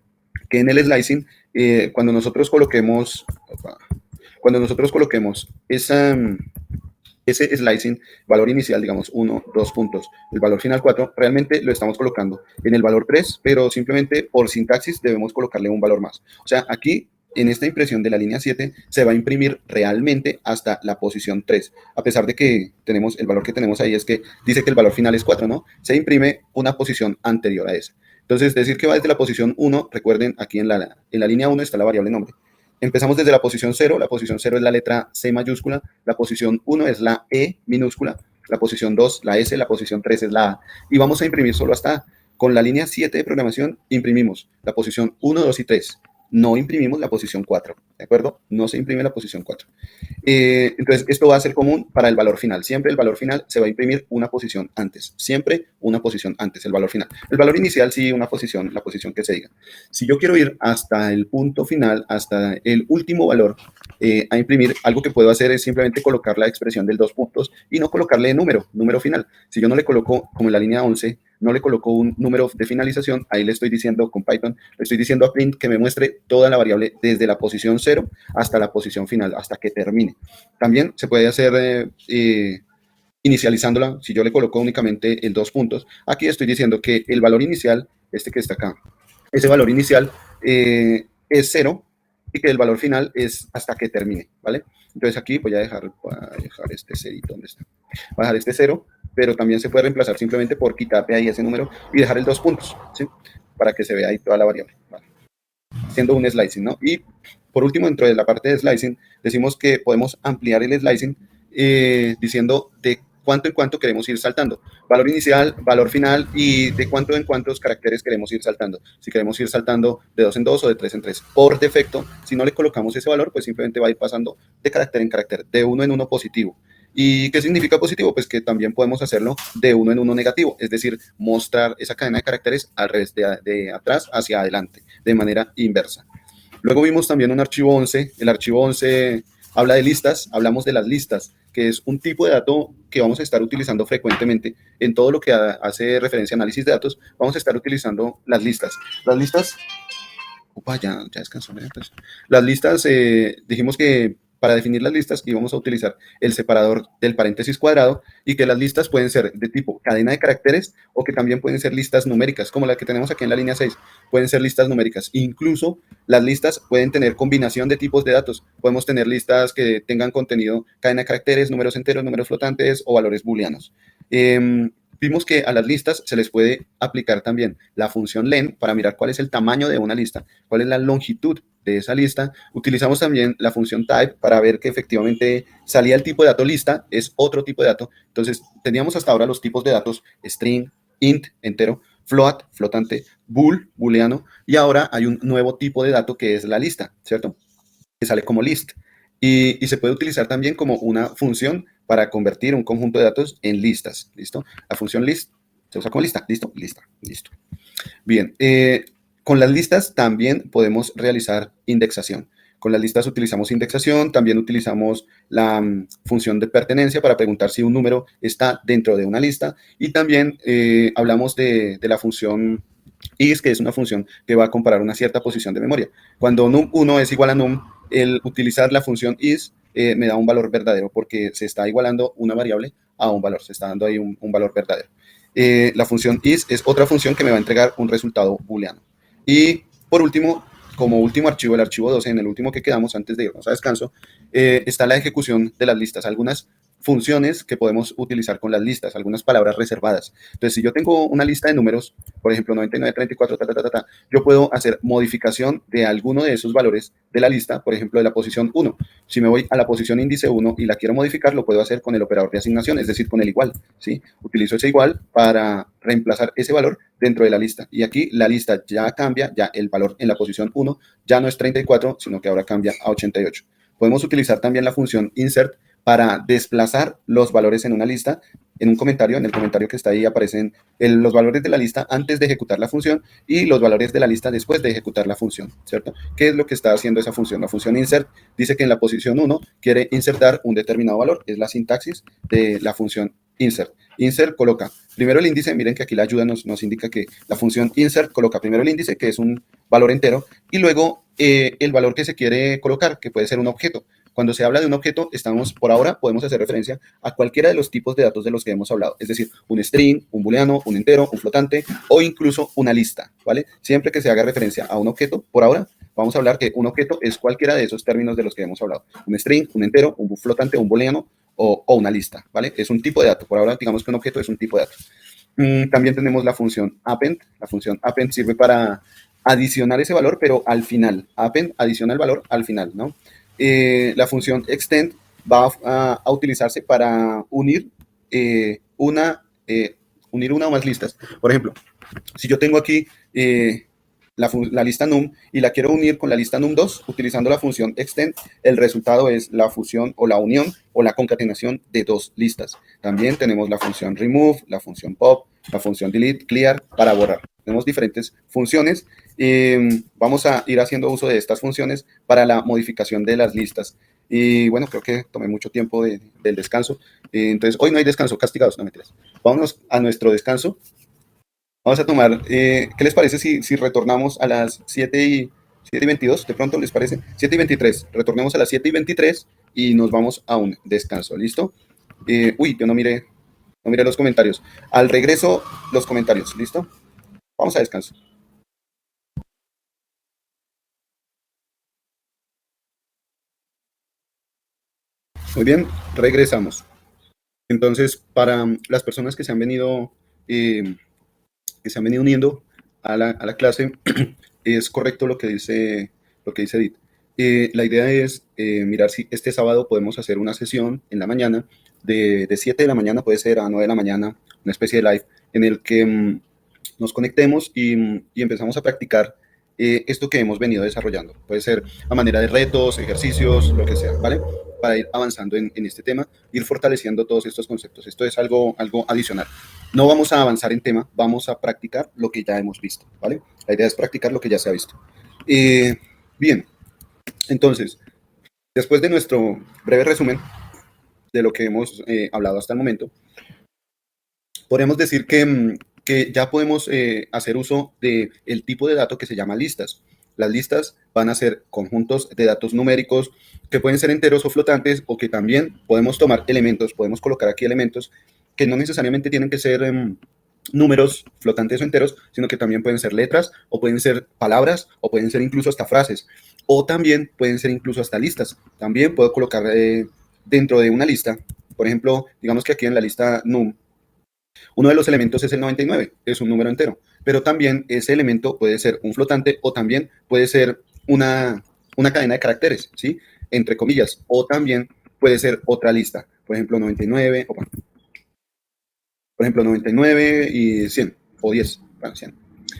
el slicing, cuando nosotros coloquemos ese slicing, valor inicial, digamos, 1, 2 puntos, el valor final 4, realmente lo estamos colocando en el valor 3, pero simplemente por sintaxis debemos colocarle un valor más. O sea, aquí, en esta impresión de la línea 7, se va a imprimir realmente hasta la posición 3, a pesar de que tenemos, el valor que tenemos ahí es que dice que el valor final es 4, ¿no? Se imprime una posición anterior a esa. Entonces, decir que va desde la posición 1, recuerden, aquí en la línea 1 está la variable nombre. Empezamos desde la posición 0 es la letra C mayúscula, la posición 1 es la E minúscula, la posición 2 la S, la posición 3 es la A, y vamos a imprimir solo hasta A. Con la línea 7 de programación imprimimos la posición 1, 2 y 3, no imprimimos la posición 4, ¿de acuerdo? No se imprime la posición 4. Entonces, esto va a ser común para el valor final. Siempre el valor final se va a imprimir una posición antes. Siempre una posición antes, el valor final. El valor inicial sí, la posición que se diga. Si yo quiero ir hasta el punto final, hasta el último valor a imprimir, algo que puedo hacer es simplemente colocar la expresión del 2 puntos y no colocarle número final. Si yo no le coloco, como en la línea 11, no le coloco un número de finalización, ahí le estoy diciendo con Python, le estoy diciendo a print que me muestre toda la variable desde la posición 0 hasta la posición final, hasta que termine. También se puede hacer inicializándola. Si yo le coloco únicamente el 2 puntos, aquí estoy diciendo que el valor inicial, este que está acá, ese valor inicial es 0 y que el valor final es hasta que termine, ¿vale? Entonces aquí voy a dejar este cerito, ¿dónde está? Voy a dejar este 0, pero también se puede reemplazar simplemente por quitarle ahí ese número y dejar el 2 puntos, ¿sí? Para que se vea ahí toda la variable, ¿vale? Haciendo un slicing, ¿no? Y por último, dentro de la parte de slicing, decimos que podemos ampliar el slicing diciendo de cuánto en cuánto queremos ir saltando. Valor inicial, valor final y de cuánto en cuántos caracteres queremos ir saltando. Si queremos ir saltando de 2 en 2 o de 3 en 3. Por defecto, si no le colocamos ese valor, pues simplemente va a ir pasando de carácter en carácter, de 1 en 1 positivo. ¿Y qué significa positivo? Pues que también podemos hacerlo de 1 en 1 negativo, es decir, mostrar esa cadena de caracteres al revés, de atrás hacia adelante, de manera inversa. Luego vimos también un archivo 11. El archivo 11 habla de listas, hablamos de las listas, que es un tipo de dato que vamos a estar utilizando frecuentemente en todo lo que hace referencia a análisis de datos. Vamos a estar utilizando las listas. Las listas, ya descansó. Las listas, dijimos que para definir las listas y vamos a utilizar el separador del paréntesis cuadrado y que las listas pueden ser de tipo cadena de caracteres o que también pueden ser listas numéricas, como la que tenemos aquí en la línea 6. Pueden ser listas numéricas. Incluso las listas pueden tener combinación de tipos de datos. Podemos tener listas que tengan contenido cadena de caracteres, números enteros, números flotantes o valores booleanos. Vimos que a las listas se les puede aplicar también la función len para mirar cuál es el tamaño de una lista, cuál es la longitud de esa lista. Utilizamos también la función type para ver que efectivamente salía el tipo de dato lista, es otro tipo de dato. Entonces, teníamos hasta ahora los tipos de datos string, int, entero, float, flotante, bool, booleano, y ahora hay un nuevo tipo de dato que es la lista, ¿cierto? Que sale como list. Y se puede utilizar también como una función para convertir un conjunto de datos en listas, ¿listo? La función list se usa como lista, ¿listo? Lista, listo. Bien, con las listas también podemos realizar indexación. Con las listas utilizamos indexación, también utilizamos la función de pertenencia para preguntar si un número está dentro de una lista y también hablamos de la función is, que es una función que va a comparar una cierta posición de memoria. Cuando num1 es igual a num, el utilizar la función is me da un valor verdadero porque se está igualando una variable a un valor, se está dando ahí un valor verdadero. La función is es otra función que me va a entregar un resultado booleano. Y por último, como último archivo, el archivo 12, en el último que quedamos antes de irnos a descanso, está la ejecución de las listas, algunas funciones que podemos utilizar con las listas, algunas palabras reservadas. Entonces, si yo tengo una lista de números, por ejemplo, 99, 34, yo puedo hacer modificación de alguno de esos valores de la lista, por ejemplo, de la posición 1. Si me voy a la posición índice 1 y la quiero modificar, lo puedo hacer con el operador de asignación, es decir, con el igual, ¿sí? Utilizo ese igual para reemplazar ese valor dentro de la lista. Y aquí la lista ya cambia, ya el valor en la posición 1 ya no es 34, sino que ahora cambia a 88. Podemos utilizar también la función insert para desplazar los valores en una lista. En un comentario, en el comentario que está ahí aparecen los valores de la lista antes de ejecutar la función y los valores de la lista después de ejecutar la función, ¿cierto? ¿Qué es lo que está haciendo esa función? La función insert dice que en la posición 1 quiere insertar un determinado valor, es la sintaxis de la función insert. Insert coloca primero el índice, miren que aquí la ayuda nos indica que la función insert coloca primero el índice, que es un valor entero, y luego el valor que se quiere colocar, que puede ser un objeto. Cuando se habla de un objeto, por ahora podemos hacer referencia a cualquiera de los tipos de datos de los que hemos hablado, es decir, un string, un booleano, un entero, un flotante o incluso una lista, ¿vale? Siempre que se haga referencia a un objeto, por ahora vamos a hablar que un objeto es cualquiera de esos términos de los que hemos hablado, un string, un entero, un flotante, un booleano o una lista, ¿vale? Es un tipo de dato, por ahora digamos que un objeto es un tipo de dato. También tenemos la función append. La función append sirve para adicionar ese valor, pero al final. Append adiciona el valor al final, ¿no? La función extend va a utilizarse para unir una o más listas. Por ejemplo, si yo tengo aquí la lista num y la quiero unir con la lista num2 utilizando la función extend, el resultado es la fusión o la unión o la concatenación de dos listas. También tenemos la función remove, la función pop, la función delete, clear para borrar. Tenemos diferentes funciones. Vamos a ir haciendo uso de estas funciones para la modificación de las listas. Y bueno, creo que tomé mucho tiempo del descanso. Entonces, hoy no hay descanso, castigados, no mentiras. Vámonos a nuestro descanso. Vamos a tomar, ¿qué les parece si retornamos a las 7:22? De pronto, ¿les parece? 7:23. Retornemos a las 7:23 y nos vamos a un descanso. ¿Listo? Yo no miré los comentarios. Al regreso, los comentarios. ¿Listo? Vamos a descanso. Muy bien, regresamos. Entonces, para las personas que se han venido uniendo a la clase, es correcto lo que dice Edith. La idea es mirar si este sábado podemos hacer una sesión en la mañana, de 7 de la mañana, puede ser a 9 de la mañana, una especie de live, en el que nos conectemos y empezamos a practicar esto que hemos venido desarrollando. Puede ser a manera de retos, ejercicios, lo que sea, ¿vale? Para ir avanzando en este tema, ir fortaleciendo todos estos conceptos. Esto es algo adicional. No vamos a avanzar en tema, vamos a practicar lo que ya hemos visto, ¿vale? La idea es practicar lo que ya se ha visto. Bien, entonces, después de nuestro breve resumen de lo que hemos hablado hasta el momento, podemos decir que ya podemos hacer uso del tipo de dato que se llama listas. las listas van a ser conjuntos de datos numéricos que pueden ser enteros o flotantes, o que también podemos tomar elementos, podemos colocar aquí elementos que no necesariamente tienen que ser números flotantes o enteros, sino que también pueden ser letras, o pueden ser palabras, o pueden ser incluso hasta frases, o también pueden ser incluso hasta listas. También puedo colocar dentro de una lista, por ejemplo, digamos que aquí en la lista num, uno de los elementos es el 99, es un número entero, pero también ese elemento puede ser un flotante, o también puede ser una cadena de caracteres, ¿sí? Entre comillas, o también puede ser otra lista, por ejemplo, 99, o bueno, por ejemplo, 99 y 100, o 10, bueno, 100.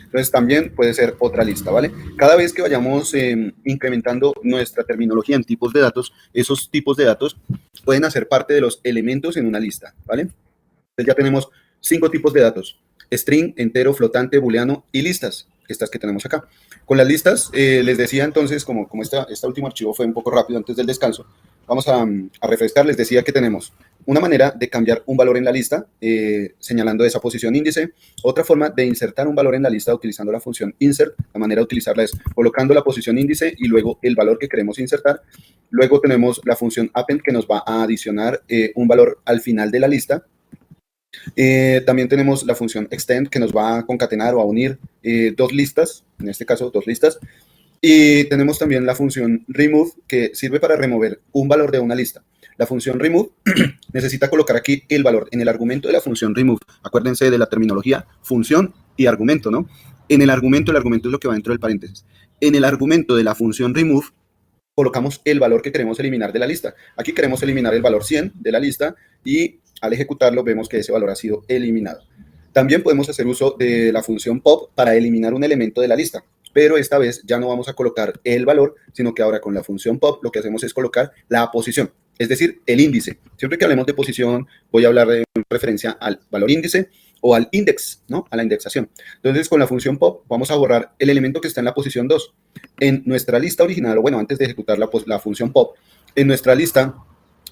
Entonces también puede ser otra lista, ¿vale? Cada vez que vayamos incrementando nuestra terminología en tipos de datos, esos tipos de datos pueden hacer parte de los elementos en una lista, ¿vale? Entonces ya tenemos 5 tipos de datos: string, entero, flotante, booleano y listas, estas que tenemos acá. Con las listas, les decía entonces, como este último archivo fue un poco rápido antes del descanso, vamos a refrescar. Les decía que tenemos una manera de cambiar un valor en la lista, señalando esa posición índice. Otra forma de insertar un valor en la lista utilizando la función insert. La manera de utilizarla es colocando la posición índice y luego el valor que queremos insertar. Luego tenemos la función append, que nos va a adicionar un valor al final de la lista. También tenemos la función extend, que nos va a concatenar o a unir dos listas, en este caso dos listas. Y tenemos también la función remove, que sirve para remover un valor de una lista. La función remove necesita colocar aquí el valor en el argumento de la función remove. Acuérdense de la terminología función y argumento, ¿no? En el argumento es lo que va dentro del paréntesis. En el argumento de la función remove colocamos el valor que queremos eliminar de la lista. Aquí queremos eliminar el valor 100 de la lista, y al ejecutarlo vemos que ese valor ha sido eliminado. También podemos hacer uso de la función pop para eliminar un elemento de la lista, pero esta vez ya no vamos a colocar el valor, sino que ahora con la función pop lo que hacemos es colocar la posición, es decir, el índice. Siempre que hablemos de posición voy a hablar de referencia al valor índice o al index, ¿no? A la indexación. Entonces, con la función pop vamos a borrar el elemento que está en la posición 2. En nuestra lista original, o bueno, antes de ejecutar la función pop, en nuestra lista,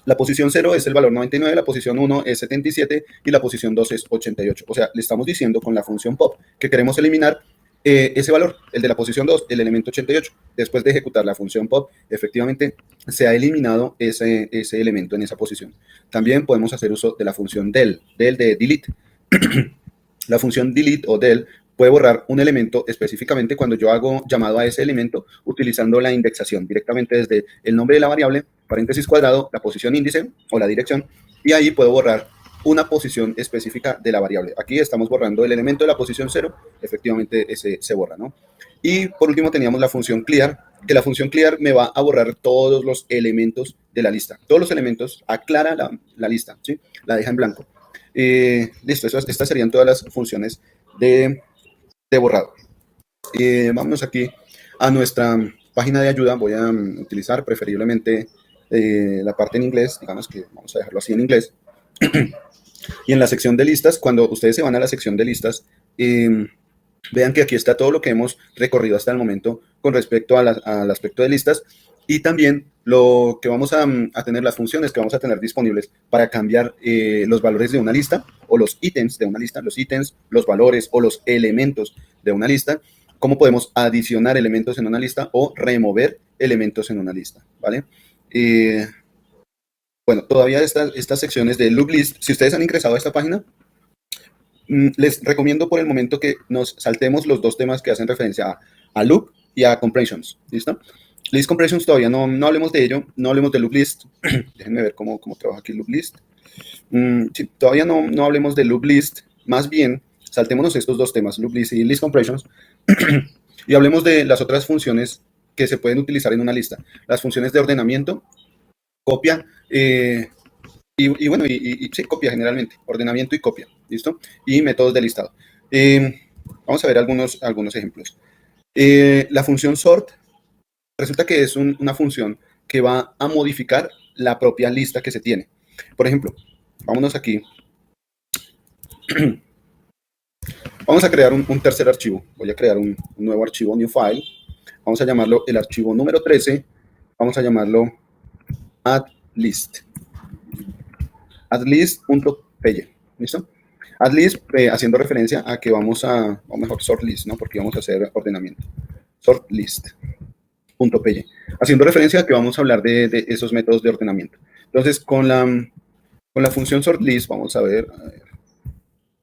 la posición 0 es el valor 99, la posición 1 es 77 y la posición 2 es 88. O sea, le estamos diciendo con la función pop que queremos eliminar ese valor, el de la posición 2, el elemento 88. Después de ejecutar la función pop, efectivamente se ha eliminado ese elemento en esa posición. También podemos hacer uso de la función del de delete. La función delete o del puede borrar un elemento específicamente cuando yo hago llamado a ese elemento utilizando la indexación directamente desde el nombre de la variable, paréntesis cuadrado, la posición índice o la dirección, y ahí puedo borrar una posición específica de la variable. Aquí estamos borrando el elemento de la posición 0, efectivamente ese se borra, ¿no? Y por último teníamos la función clear, que la función clear me va a borrar todos los elementos de la lista. Todos los elementos, aclara la lista, ¿sí? La deja en blanco. Listo, estas serían todas las funciones de borrado. Vámonos aquí a nuestra página de ayuda. Voy a utilizar preferiblemente la parte en inglés, digamos que vamos a dejarlo así en inglés. Y en la sección de listas, cuando ustedes se van a la sección de listas, vean que aquí está todo lo que hemos recorrido hasta el momento con respecto al aspecto de listas, y también lo que vamos a tener, las funciones que vamos a tener disponibles para cambiar los valores de una lista o los ítems de una lista, los ítems, los valores o los elementos de una lista, cómo podemos adicionar elementos en una lista o remover elementos en una lista, ¿vale? Bueno, todavía estas secciones de loop list, si ustedes han ingresado a esta página, les recomiendo por el momento que nos saltemos los dos temas que hacen referencia a loop y a compressions, ¿listo? List compressions todavía no hablemos de ello, no hablemos de loop list. Déjenme ver cómo trabaja aquí loop list. Sí, todavía no hablemos de loop list, más bien saltémonos estos dos temas, loop list y list compressions, y hablemos de las otras funciones que se pueden utilizar en una lista. Las funciones de ordenamiento, copia, y bueno, sí, copia generalmente, ordenamiento y copia, ¿listo? Y métodos de listado. Vamos a ver algunos ejemplos. La función sort resulta que es una función que va a modificar la propia lista que se tiene. Por ejemplo, vámonos aquí. Vamos a crear un tercer archivo. Voy a crear un nuevo archivo, new file. Vamos a llamarlo el archivo número 13. Vamos a llamarlo addList. Addlist.py. ¿Listo? Addlist haciendo referencia a que o mejor sortlist, ¿no? Porque vamos a hacer ordenamiento. sort list.py, haciendo referencia a que vamos a hablar de esos métodos de ordenamiento. Entonces, con la función sort list, vamos a ver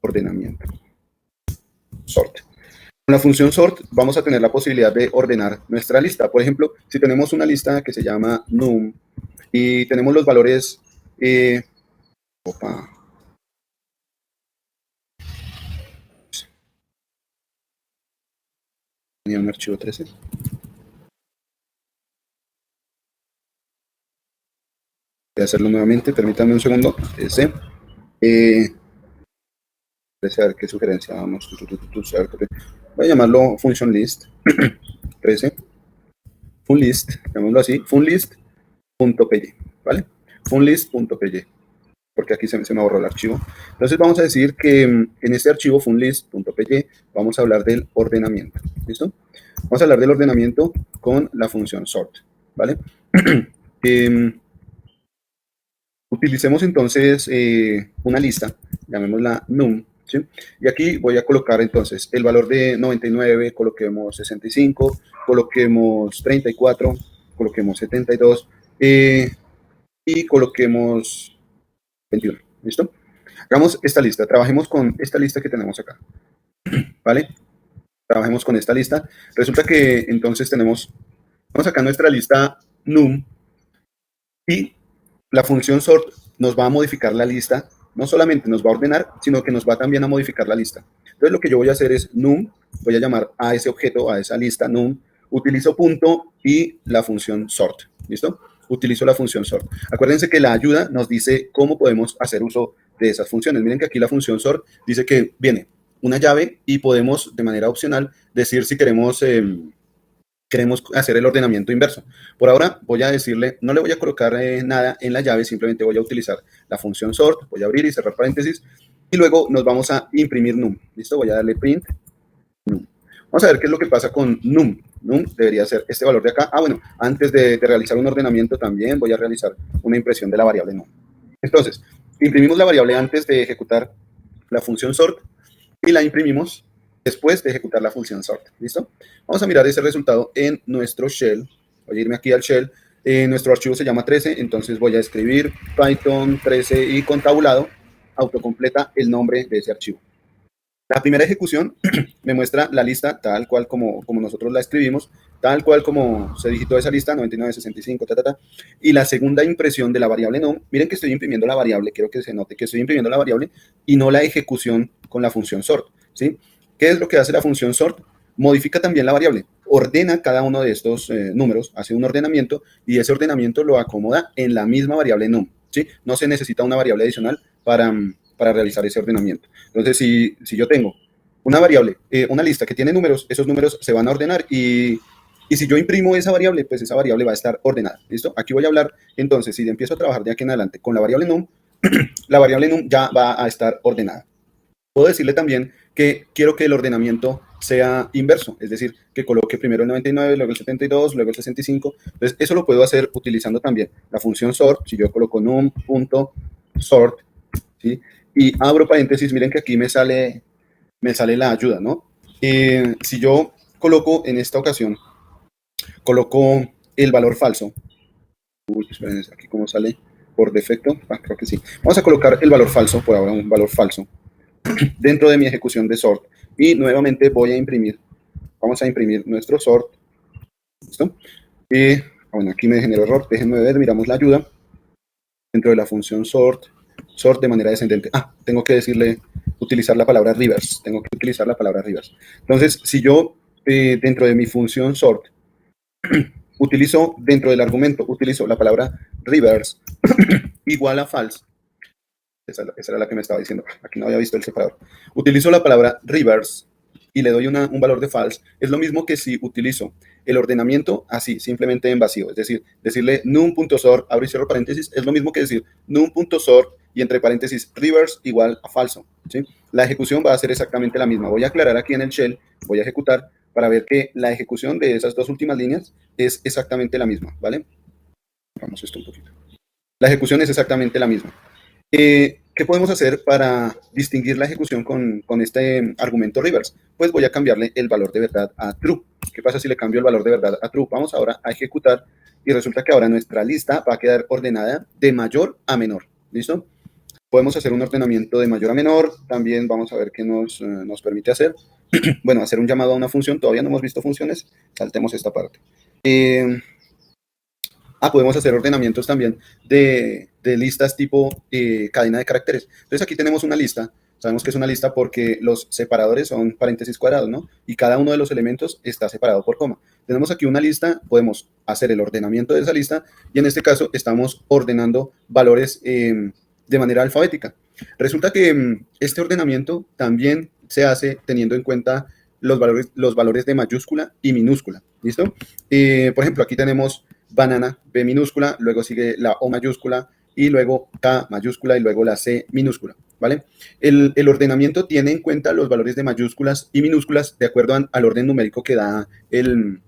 ordenamiento, sort. Con la función sort vamos a tener la posibilidad de ordenar nuestra lista. Por ejemplo, si tenemos una lista que se llama num y tenemos los valores... Tenía un archivo 13. Voy a hacerlo nuevamente, permítanme un segundo. A ver qué sugerencia vamos. Voy a llamarlo function list. 13. Funlist, llamémoslo así, funlist.py, ¿vale? Funlist.py, porque aquí se me borró el archivo. Entonces vamos a decir que en este archivo funlist.py vamos a hablar del ordenamiento, ¿listo? Vamos a hablar del ordenamiento con la función sort, ¿vale? Utilicemos entonces una lista, llamémosla num, ¿sí? Y aquí voy a colocar entonces el valor de 99, coloquemos 65, coloquemos 34, coloquemos 72 y coloquemos 21, ¿listo? Hagamos esta lista, trabajemos con esta lista que tenemos acá, ¿vale? Trabajemos con esta lista. Resulta que entonces tenemos acá nuestra lista num y la función sort nos va a modificar la lista, no solamente nos va a ordenar, sino que nos va también a modificar la lista. Entonces lo que yo voy a hacer es num, voy a llamar a ese objeto, a esa lista num, utilizo punto y la función sort, ¿listo? Utilizo la función sort. Acuérdense que la ayuda nos dice cómo podemos hacer uso de esas funciones. Miren que aquí la función sort dice que viene una llave y podemos de manera opcional decir si queremos hacer el ordenamiento inverso. Por ahora voy a decirle, no le voy a colocar nada en la llave, simplemente voy a utilizar la función sort, voy a abrir y cerrar paréntesis, y luego nos vamos a imprimir num. ¿Listo? Voy a darle print num. Vamos a ver qué es lo que pasa con num. Num debería ser este valor de acá. Bueno, antes de realizar un ordenamiento también voy a realizar una impresión de la variable num. Entonces, imprimimos la variable antes de ejecutar la función sort y la imprimimos después de ejecutar la función sort. ¿Listo? Vamos a mirar ese resultado en nuestro shell. Voy a irme aquí al shell. Nuestro archivo se llama 13, entonces voy a escribir Python 13 y con tabulado autocompleta el nombre de ese archivo. La primera ejecución me muestra la lista tal cual como nosotros la escribimos, tal cual como se digitó esa lista, 99, 65, Y la segunda impresión de la variable num, miren que estoy imprimiendo la variable, quiero que se note que estoy imprimiendo la variable y no la ejecución con la función sort, ¿sí? ¿Qué es lo que hace la función sort? Modifica también la variable, ordena cada uno de estos números, hace un ordenamiento y ese ordenamiento lo acomoda en la misma variable num, ¿sí? No se necesita una variable adicional para realizar ese ordenamiento. Entonces, si yo tengo una variable, una lista que tiene números, esos números se van a ordenar y si yo imprimo esa variable, pues esa variable va a estar ordenada, ¿listo? Aquí voy a hablar, entonces, si empiezo a trabajar de aquí en adelante con la variable num, la variable num ya va a estar ordenada. Puedo decirle también que quiero que el ordenamiento sea inverso, es decir, que coloque primero el 99, luego el 72, luego el 65. Entonces, eso lo puedo hacer utilizando también la función sort. Si yo coloco num.sort, ¿sí? Y abro paréntesis, miren que aquí me sale la ayuda, ¿no? Si yo coloco en esta ocasión, coloco el valor falso. Uy, esperen, aquí cómo sale por defecto. Creo que sí. Vamos a colocar el valor falso, por ahora un valor falso, dentro de mi ejecución de sort. Y nuevamente voy a imprimir. Vamos a imprimir nuestro sort. ¿Listo? Bueno, aquí me generó error. Déjenme ver, miramos la ayuda. Dentro de la función sort de manera descendente. Tengo que decirle, utilizar la palabra reverse. Tengo que utilizar la palabra reverse. Entonces, si yo dentro de mi función sort utilizo, dentro del argumento, utilizo la palabra reverse igual a false. Esa era la que me estaba diciendo. Aquí no había visto el separador. Utilizo la palabra reverse y le doy un valor de false. Es lo mismo que si utilizo el ordenamiento así, simplemente en vacío. Es decir, decirle num.sort, abro y cierro paréntesis, es lo mismo que decir num.sort y entre paréntesis reverse igual a falso, ¿sí? La ejecución va a ser exactamente la misma. Voy a aclarar aquí en el shell, voy a ejecutar para ver que la ejecución de esas dos últimas líneas es exactamente la misma, ¿vale? Vamos esto un poquito. La ejecución es exactamente la misma. ¿Qué podemos hacer para distinguir la ejecución con este argumento reverse? Pues voy a cambiarle el valor de verdad a true. ¿Qué pasa si le cambio el valor de verdad a true? Vamos ahora a ejecutar y resulta que ahora nuestra lista va a quedar ordenada de mayor a menor. ¿Listo? Podemos hacer un ordenamiento de mayor a menor. También vamos a ver qué nos permite hacer. Bueno, hacer un llamado a una función. Todavía no hemos visto funciones. Saltemos esta parte. Podemos hacer ordenamientos también de listas tipo cadena de caracteres. Entonces aquí tenemos una lista. Sabemos que es una lista porque los separadores son paréntesis cuadrados, ¿no? Y cada uno de los elementos está separado por coma. Tenemos aquí una lista, podemos hacer el ordenamiento de esa lista y en este caso estamos ordenando valores de manera alfabética. Resulta que este ordenamiento también se hace teniendo en cuenta los valores de mayúscula y minúscula. ¿Listo? Por ejemplo, aquí tenemos banana, B minúscula, luego sigue la O mayúscula y luego K mayúscula y luego la C minúscula, ¿vale? El ordenamiento tiene en cuenta los valores de mayúsculas y minúsculas de acuerdo al orden numérico que da el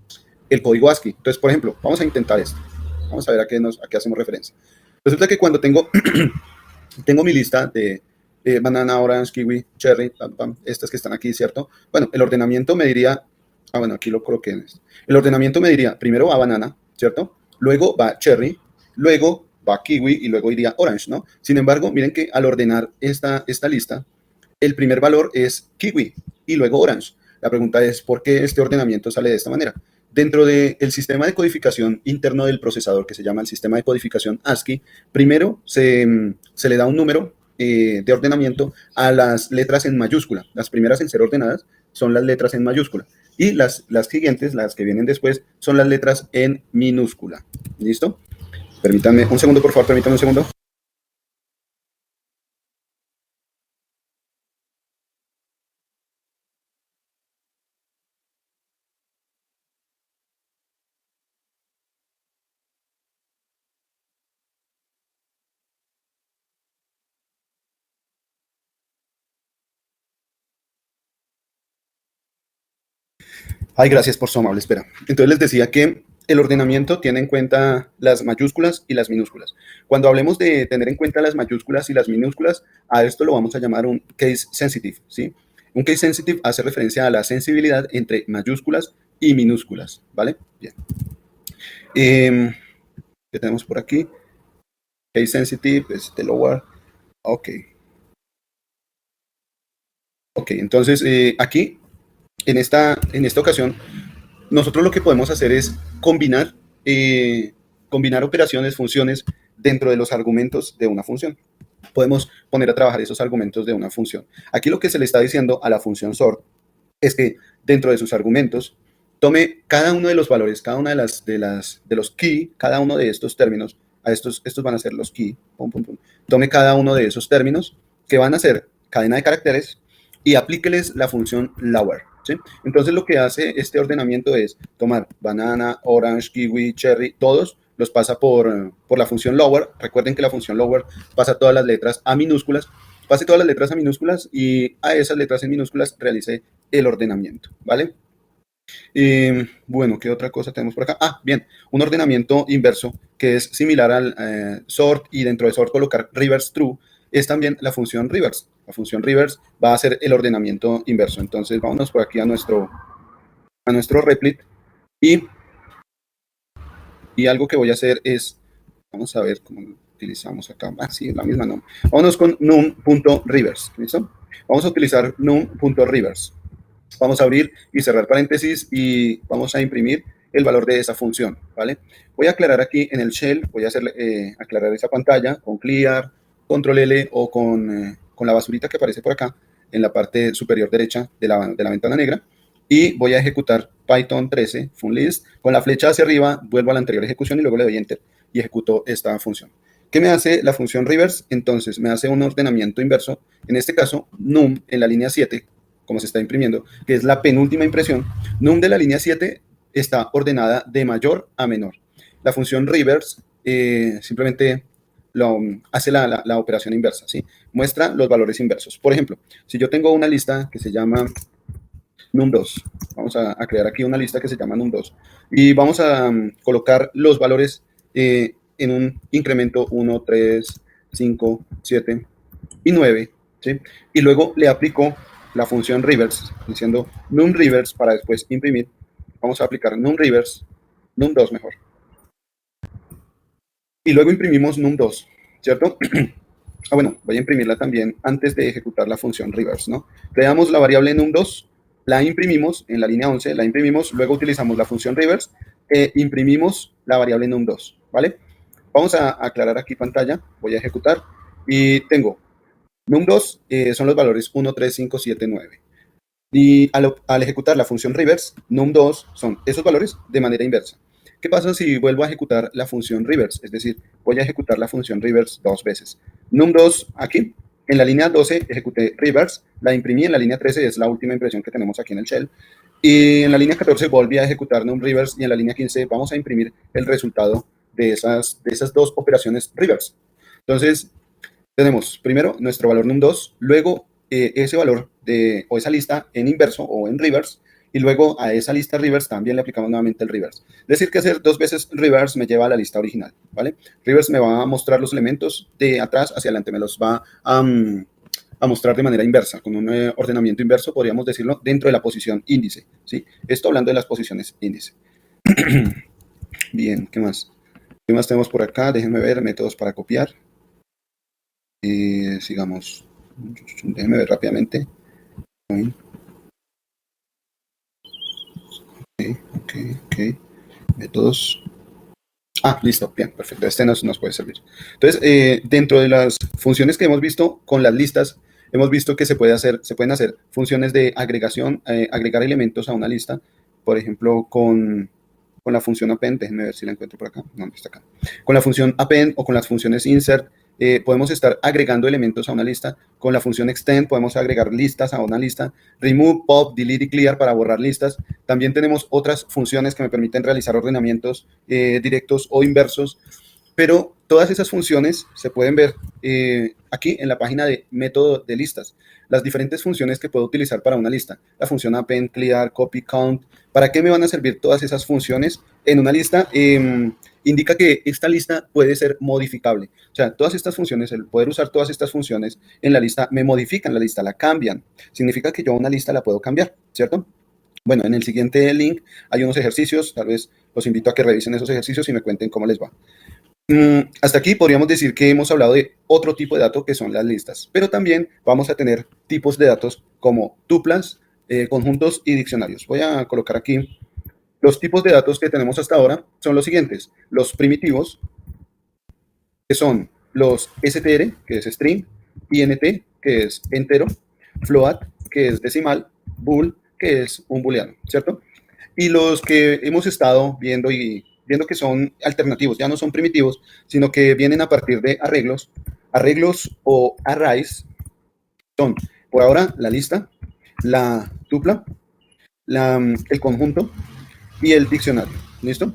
código ASCII. Entonces, por ejemplo, vamos a intentar esto. Vamos a ver a qué hacemos referencia. Resulta que cuando tengo mi lista de banana, orange, kiwi, cherry, estas que están aquí, ¿cierto? Bueno, el ordenamiento me diría, bueno, aquí lo coloqué en esto. El ordenamiento me diría, primero va banana, ¿cierto? Luego va cherry, luego va kiwi y luego iría orange, ¿no? Sin embargo, miren que al ordenar esta lista, el primer valor es kiwi y luego orange. La pregunta es, ¿por qué este ordenamiento sale de esta manera? Dentro del sistema de codificación interno del procesador, que se llama el sistema de codificación ASCII, primero se le da un número de ordenamiento a las letras en mayúscula. Las primeras en ser ordenadas son las letras en mayúscula. Y las siguientes, las que vienen después, son las letras en minúscula. ¿Listo? Permítanme un segundo, por favor, permítanme un segundo. Ay, gracias por su amable espera. Entonces les decía que el ordenamiento tiene en cuenta las mayúsculas y las minúsculas. Cuando hablemos de tener en cuenta las mayúsculas y las minúsculas, a esto lo vamos a llamar un case sensitive, ¿sí? Un case sensitive hace referencia a la sensibilidad entre mayúsculas y minúsculas, ¿vale? Bien. ¿Qué tenemos por aquí? Case sensitive, lower. Ok. Ok, entonces aquí, en esta ocasión, nosotros lo que podemos hacer es combinar operaciones, funciones dentro de los argumentos de una función. Podemos poner a trabajar esos argumentos de una función. Aquí lo que se le está diciendo a la función sort es que dentro de sus argumentos tome cada uno de los valores, cada una de los key, cada uno de estos términos, estos van a ser los key, tome cada uno de esos términos que van a ser cadena de caracteres y aplíqueles la función lower. ¿sí? Entonces lo que hace este ordenamiento es tomar banana, orange, kiwi, cherry, todos los pasa por la función lower. Recuerden que la función lower pasa todas las letras a minúsculas, pase todas las letras a minúsculas y a esas letras en minúsculas realice el ordenamiento, ¿vale? Bueno, ¿qué otra cosa tenemos por acá? Bien, un ordenamiento inverso que es similar al sort y dentro de sort colocar reverse true es también la función reverse. La función reverse va a hacer el ordenamiento inverso. Entonces, vámonos por aquí a nuestro replit y algo que voy a hacer es, vamos a ver cómo lo utilizamos acá. Sí, la misma num. Vámonos con num.reverse. ¿Listo? Vamos a utilizar num.reverse. Vamos a abrir y cerrar paréntesis y vamos a imprimir el valor de esa función, ¿vale? Voy a aclarar aquí en el shell, voy a aclarar esa pantalla con clear, control L o con la basurita que aparece por acá en la parte superior derecha de la ventana negra y voy a ejecutar Python 13 funlist con la flecha hacia arriba, vuelvo a la anterior ejecución y luego le doy enter y ejecuto esta función. ¿Qué me hace la función reverse? Entonces me hace un ordenamiento inverso, en este caso num en la línea 7, como se está imprimiendo, que es la penúltima impresión, num de la línea 7 está ordenada de mayor a menor. La función reverse simplemente hace la operación inversa, ¿sí? Muestra los valores inversos. Por ejemplo, si yo tengo una lista que se llama num2, vamos a crear aquí una lista que se llama num2 y vamos a colocar los valores en un incremento 1, 3, 5, 7, y 9, ¿sí? Y luego le aplico la función reverse, diciendo num reverse para después imprimir. Vamos a aplicar num reverse, num2 mejor. Y luego imprimimos num2, ¿cierto? Bueno, voy a imprimirla también antes de ejecutar la función reverse, ¿no? Creamos la variable num2, la imprimimos en la línea 11, la imprimimos, luego utilizamos la función reverse e imprimimos la variable num2, ¿vale? Vamos a aclarar aquí pantalla, voy a ejecutar y tengo num2 son los valores 1, 3, 5, 7, 9. Y al ejecutar la función reverse, num2 son esos valores de manera inversa. ¿Qué pasa si vuelvo a ejecutar la función reverse? Es decir, voy a ejecutar la función reverse 2 veces. Num2 aquí, en la línea 12 ejecuté reverse, la imprimí en la línea 13, es la última impresión que tenemos aquí en el shell. Y en la línea 14 volví a ejecutar num reverse y en la línea 15 vamos a imprimir el resultado de esas dos operaciones reverse. Entonces, tenemos primero nuestro valor num2, luego ese valor o esa lista en inverso o en reverse, y luego a esa lista reverse también le aplicamos nuevamente el reverse. Es decir, que hacer 2 veces reverse me lleva a la lista original, ¿vale? Reverse me va a mostrar los elementos de atrás hacia adelante, me los va a mostrar de manera inversa, con un ordenamiento inverso, podríamos decirlo, dentro de la posición índice, ¿sí? Esto hablando de las posiciones índice. Bien, ¿qué más? ¿Qué más tenemos por acá? Déjenme ver, métodos para copiar. Sigamos. Déjenme ver rápidamente. Ok. Métodos. Listo. Bien, perfecto. Este nos puede servir. Entonces, dentro de las funciones que hemos visto con las listas, hemos visto que se pueden hacer funciones de agregación, agregar elementos a una lista, por ejemplo, con la función append. Déjenme ver si la encuentro por acá. No está acá. Con la función append o con las funciones insert, podemos estar agregando elementos a una lista. Con la función extend podemos agregar listas a una lista. Remove, pop, delete y clear para borrar listas. También tenemos otras funciones que me permiten realizar ordenamientos directos o inversos. Pero todas esas funciones se pueden ver aquí en la página de método de listas. Las diferentes funciones que puedo utilizar para una lista. La función append, clear, copy, count. ¿Para qué me van a servir todas esas funciones en una lista? Indica que esta lista puede ser modificable. O sea, todas estas funciones, el poder usar todas estas funciones en la lista, me modifican la lista, la cambian. Significa que yo una lista la puedo cambiar, ¿cierto? Bueno, en el siguiente link hay unos ejercicios. Tal vez los invito a que revisen esos ejercicios y me cuenten cómo les va. Hasta aquí podríamos decir que hemos hablado de otro tipo de datos que son las listas, pero también vamos a tener tipos de datos como tuplas, conjuntos y diccionarios. Voy a colocar aquí los tipos de datos que tenemos hasta ahora. Son los siguientes: los primitivos, que son los str, que es string, int, que es entero, float, que es decimal, bool, que es un booleano, ¿cierto? Y los que hemos estado viendo que son alternativos, ya no son primitivos, sino que vienen a partir de arreglos o arrays, son por ahora la lista, la tupla, el conjunto y el diccionario. ¿Listo?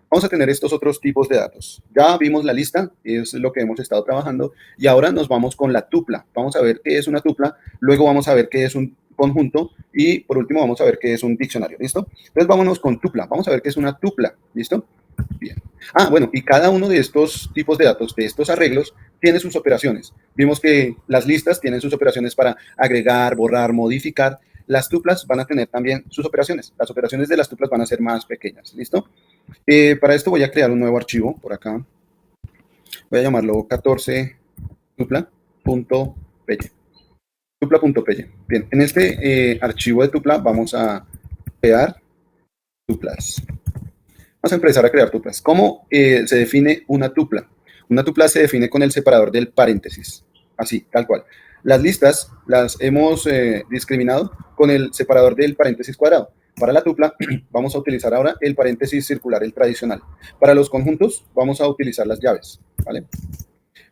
Vamos a tener estos otros tipos de datos. Ya vimos la lista, es lo que hemos estado trabajando, y ahora nos vamos con la tupla. Vamos a ver qué es una tupla, luego vamos a ver qué es un conjunto y por último vamos a ver qué es un diccionario. ¿Listo? Entonces vámonos con tupla. Vamos a ver qué es una tupla. ¿Listo? Bien. Bueno, y cada uno de estos tipos de datos, de estos arreglos, tiene sus operaciones. Vimos que las listas tienen sus operaciones para agregar, borrar, modificar. Las tuplas van a tener también sus operaciones. Las operaciones de las tuplas van a ser más pequeñas. ¿Listo? Para esto voy a crear un nuevo archivo por acá. Voy a llamarlo 14 tupla.py. Tupla.py. Bien, en este archivo de tupla vamos a crear tuplas. Vamos a empezar a crear tuplas. ¿Cómo se define una tupla? Una tupla se define con el separador del paréntesis. Así, tal cual. Las listas las hemos discriminado con el separador del paréntesis cuadrado. Para la tupla vamos a utilizar ahora el paréntesis circular, el tradicional. Para los conjuntos vamos a utilizar las llaves, ¿vale?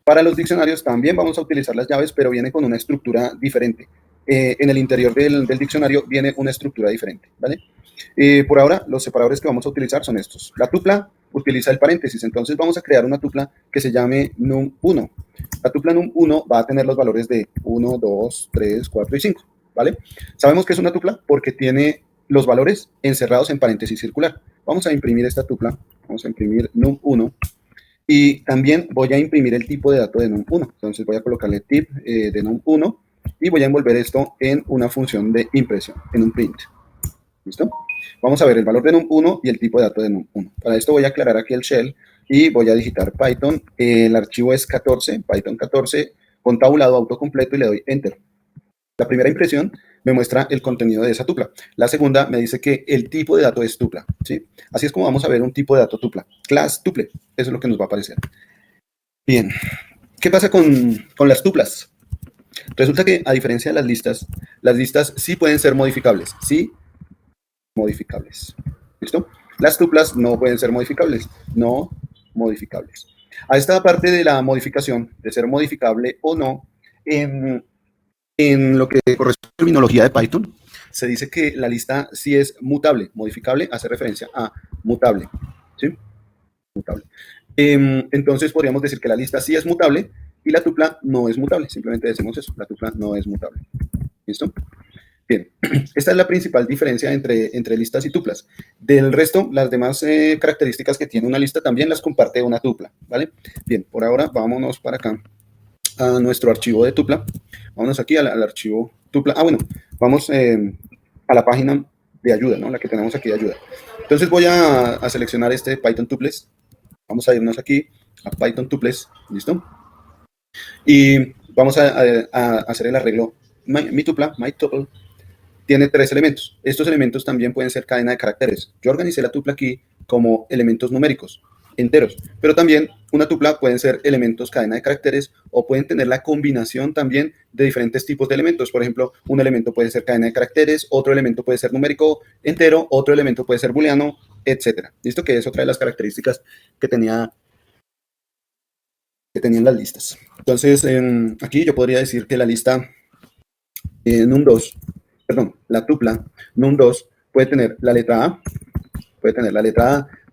Para los diccionarios también vamos a utilizar las llaves, pero viene con una estructura diferente. En el interior del diccionario viene una estructura diferente, ¿vale? Por ahora, los separadores que vamos a utilizar son estos. La tupla utiliza el paréntesis, entonces vamos a crear una tupla que se llame num1. La tupla num1 va a tener los valores de 1, 2, 3, 4 y 5, ¿vale? Sabemos que es una tupla porque tiene los valores encerrados en paréntesis circular. Vamos a imprimir esta tupla, vamos a imprimir num1 Y también voy a imprimir el tipo de dato de num1. Entonces voy a colocarle tip de num1 y voy a envolver esto en una función de impresión, en un print. ¿Listo? Vamos a ver el valor de num1 y el tipo de dato de num1. Para esto voy a aclarar aquí el shell y voy a digitar Python. El archivo es 14, Python 14, con tabulado autocompleto y le doy Enter. La primera impresión me muestra el contenido de esa tupla. La segunda me dice que el tipo de dato es tupla, ¿sí? Así es como vamos a ver un tipo de dato tupla. Class tuple, eso es lo que nos va a aparecer. Bien, ¿qué pasa con las tuplas? Resulta que, a diferencia de las listas sí pueden ser modificables, sí, modificables. ¿Listo? Las tuplas no pueden ser modificables, no modificables. A esta parte de la modificación, de ser modificable o no, en lo que corresponde a la terminología de Python, se dice que la lista sí es mutable. Modificable hace referencia a mutable, ¿sí? Mutable. Entonces podríamos decir que la lista sí es mutable y la tupla no es mutable. Simplemente decimos eso, la tupla no es mutable. ¿Listo? Bien, esta es la principal diferencia entre listas y tuplas. Del resto, las demás características que tiene una lista también las comparte una tupla, ¿vale? Bien, por ahora vámonos para acá a nuestro archivo de tupla. Vámonos aquí al archivo tupla. Bueno, vamos a la página de ayuda, ¿no? La que tenemos aquí de ayuda. Entonces voy a seleccionar este Python tuples. Vamos a irnos aquí a Python tuples, ¿listo? Y vamos a hacer el arreglo. Mi tupla, my tuple, tiene 3 elementos. Estos elementos también pueden ser cadena de caracteres. Yo organicé la tupla aquí como elementos numéricos, enteros, pero también una tupla pueden ser elementos cadena de caracteres o pueden tener la combinación también de diferentes tipos de elementos. Por ejemplo, un elemento puede ser cadena de caracteres, otro elemento puede ser numérico entero, otro elemento puede ser booleano, etc. ¿Listo? Que es otra de las características que tenían las listas. Entonces, aquí yo podría decir que la lista num2, perdón, la tupla num2 puede tener la letra A,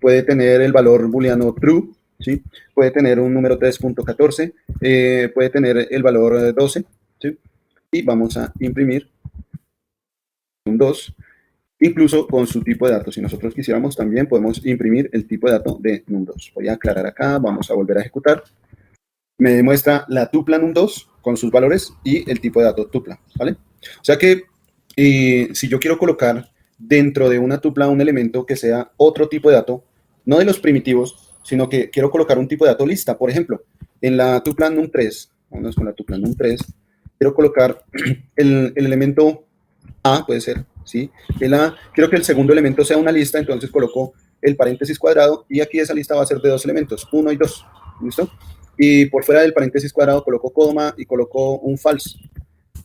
puede tener el valor booleano true, ¿sí? Puede tener un número 3.14, puede tener el valor 12, ¿sí? Y vamos a imprimir num2, incluso con su tipo de datos. Si nosotros quisiéramos, también podemos imprimir el tipo de dato de num2. Voy a aclarar acá, vamos a volver a ejecutar. Me demuestra la tupla num2 con sus valores y el tipo de dato tupla, ¿vale? O sea que si yo quiero colocar dentro de una tupla un elemento que sea otro tipo de dato, no de los primitivos, sino que quiero colocar un tipo de dato lista. Por ejemplo, en la tupla num3, vamos con la tupla num3, quiero colocar el elemento A, puede ser, ¿sí? Quiero que el segundo elemento sea una lista, entonces coloco el paréntesis cuadrado y aquí esa lista va a ser de 2 elementos, 1 y 2, ¿listo? Y por fuera del paréntesis cuadrado coloco coma y coloco un false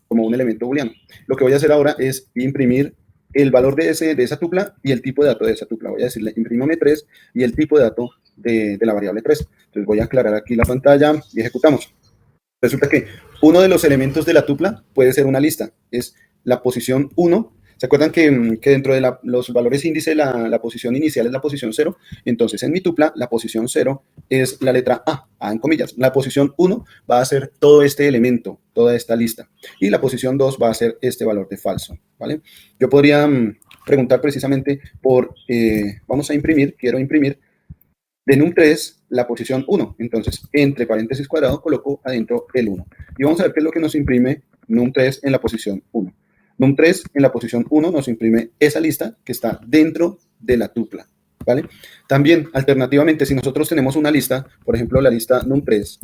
como un elemento booleano. Lo que voy a hacer ahora es imprimir el valor de esa tupla y el tipo de dato de esa tupla. Voy a decirle imprímame 3 y el tipo de dato de la variable 3. Entonces voy a aclarar aquí la pantalla y ejecutamos. Resulta que uno de los elementos de la tupla puede ser una lista. Es la posición 1. ¿Se acuerdan que dentro de los valores índice la posición inicial es la posición 0? Entonces, en mi tupla, la posición 0 es la letra A en comillas. La posición 1 va a ser todo este elemento, toda esta lista. Y la posición 2 va a ser este valor de falso, ¿vale? Yo podría preguntar precisamente vamos a imprimir, quiero imprimir de num3 la posición 1. Entonces, entre paréntesis cuadrado, coloco adentro el 1. Y vamos a ver qué es lo que nos imprime num3 en la posición 1. Num3 en la posición 1 nos imprime esa lista que está dentro de la tupla, ¿vale? También, alternativamente, si nosotros tenemos una lista, por ejemplo, la lista num3,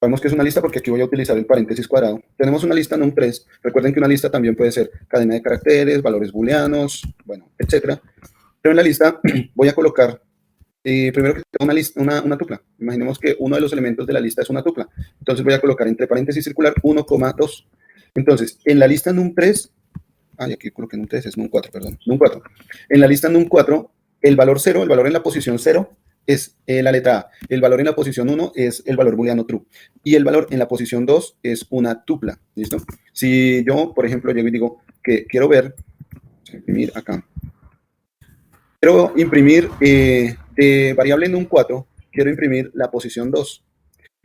sabemos que es una lista porque aquí voy a utilizar el paréntesis cuadrado. Tenemos una lista num3. Recuerden que una lista también puede ser cadena de caracteres, valores booleanos, bueno, etcétera. Pero en la lista voy a colocar primero que una tupla. Imaginemos que uno de los elementos de la lista es una tupla. Entonces voy a colocar entre paréntesis circular 1,2. Entonces, en la lista num3, aquí coloqué num3, es num4, perdón, num4. En la lista num4, el valor 0, el valor en la posición 0 es la letra A. El valor en la posición 1 es el valor booleano true. Y el valor en la posición 2 es una tupla. ¿Listo? Si yo, por ejemplo, llego y digo que quiero ver, imprimir acá. Quiero imprimir de variable num4, quiero imprimir la posición 2.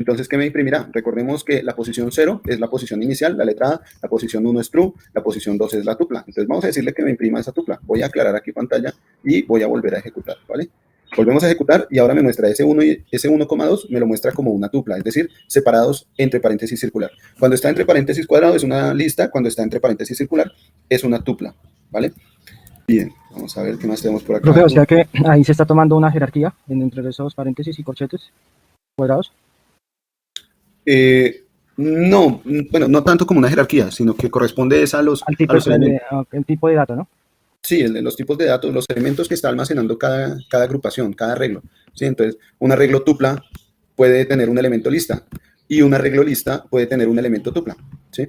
Entonces, ¿qué me imprimirá? Recordemos que la posición 0 es la posición inicial, la letra A, la posición 1 es true, la posición 2 es la tupla. Entonces, vamos a decirle que me imprima esa tupla. Voy a aclarar aquí pantalla y voy a volver a ejecutar, ¿vale? Volvemos a ejecutar y ahora me muestra ese 1 y ese 1,2 me lo muestra como una tupla, es decir, separados entre paréntesis circular. Cuando está entre paréntesis cuadrado es una lista, cuando está entre paréntesis circular es una tupla, ¿vale? Bien, vamos a ver qué más tenemos por acá. Profe, o sea que ahí se está tomando una jerarquía entre esos paréntesis y corchetes cuadrados. No, bueno, no tanto como una jerarquía, sino que corresponde a los, Al tipo, a los elementos. el tipo de dato, ¿no? Sí, los tipos de datos, los elementos que está almacenando cada agrupación, cada arreglo. ¿Sí? Entonces, un arreglo tupla puede tener un elemento lista y un arreglo lista puede tener un elemento tupla. ¿Sí?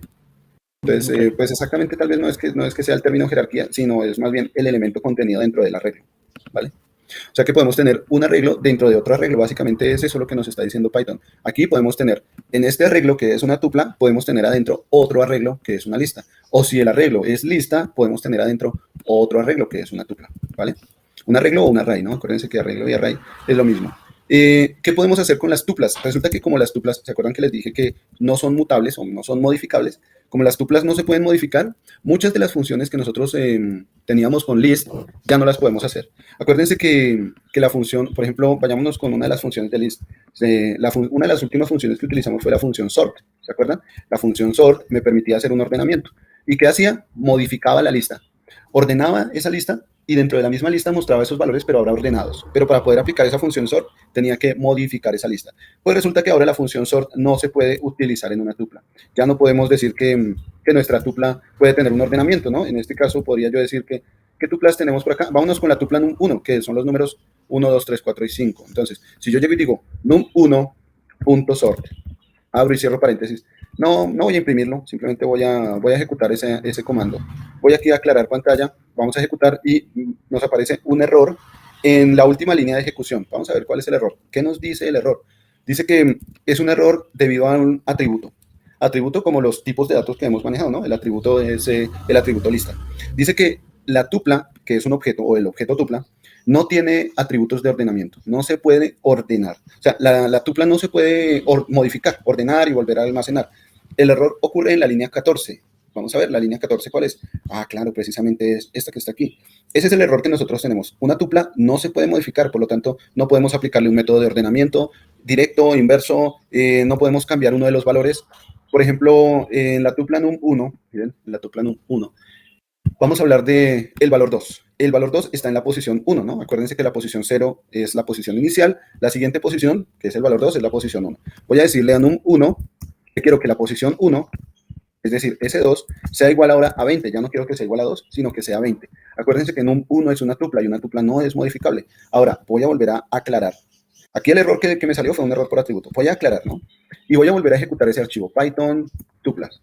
Entonces, Okay. pues exactamente tal vez no es que sea el término jerarquía, sino es más bien el elemento contenido dentro del arreglo. ¿Vale? O sea que podemos tener un arreglo dentro de otro arreglo. Básicamente es eso lo que nos está diciendo Python. Aquí podemos tener, en este arreglo que es una tupla, podemos tener adentro otro arreglo que es una lista. O si el arreglo es lista, podemos tener adentro otro arreglo que es una tupla, ¿vale? Un arreglo o un array, ¿no? Acuérdense que arreglo y array es lo mismo. ¿Qué podemos hacer con las tuplas? Resulta que como las tuplas, ¿se acuerdan que les dije que no son mutables o no son modificables? Como las tuplas no se pueden modificar, muchas de las funciones que nosotros teníamos con list ya no las podemos hacer. Acuérdense que la función, por ejemplo, vayámonos con una de las funciones de list. Una de las últimas funciones que utilizamos fue la función sort, ¿se acuerdan? La función sort me permitía hacer un ordenamiento. ¿Y qué hacía? Modificaba la lista. Ordenaba esa lista y dentro de la misma lista mostraba esos valores, pero ahora ordenados. Pero para poder aplicar esa función sort, tenía que modificar esa lista. Pues resulta que ahora la función sort no se puede utilizar en una tupla. Ya no podemos decir que nuestra tupla puede tener un ordenamiento, ¿no? En este caso podría yo decir que ¿qué tuplas tenemos por acá? Vámonos con la tupla num1, que son los números 1, 2, 3, 4 y 5. Entonces, si yo llego y digo num1.sort, abro y cierro paréntesis, no voy a imprimirlo, simplemente voy a ejecutar ese comando. Voy aquí a aclarar pantalla, vamos a ejecutar y nos aparece un error en la última línea de ejecución. Vamos a ver cuál es el error. ¿Qué nos dice el error? Dice que es un error debido a un atributo. Atributo como los tipos de datos que hemos manejado, ¿no? El atributo es el atributo lista. Dice que la tupla, que es un objeto, o el objeto tupla, no tiene atributos de ordenamiento, no se puede ordenar. O sea, la tupla no se puede modificar, ordenar y volver a almacenar. El error ocurre en la línea 14. Vamos a ver, la línea 14, ¿cuál es? Ah, claro, precisamente es esta que está aquí. Ese es el error que nosotros tenemos. Una tupla no se puede modificar, por lo tanto, no podemos aplicarle un método de ordenamiento directo, inverso, no podemos cambiar uno de los valores. Por ejemplo, en la tupla num1, miren, en la tupla num1, vamos a hablar del valor 2. El valor 2 está en la posición 1, ¿no? Acuérdense que la posición 0 es la posición inicial. La siguiente posición, que es el valor 2, es la posición 1. Voy a decirle a num1 que quiero que la posición 1, es decir, ese 2, sea igual ahora a 20. Ya no quiero que sea igual a 2, sino que sea 20. Acuérdense que num1 es una tupla y una tupla no es modificable. Ahora, voy a volver a aclarar. Aquí el error que me salió fue un error por atributo. Voy a aclarar, ¿no? Y voy a volver a ejecutar ese archivo, Python tuplas.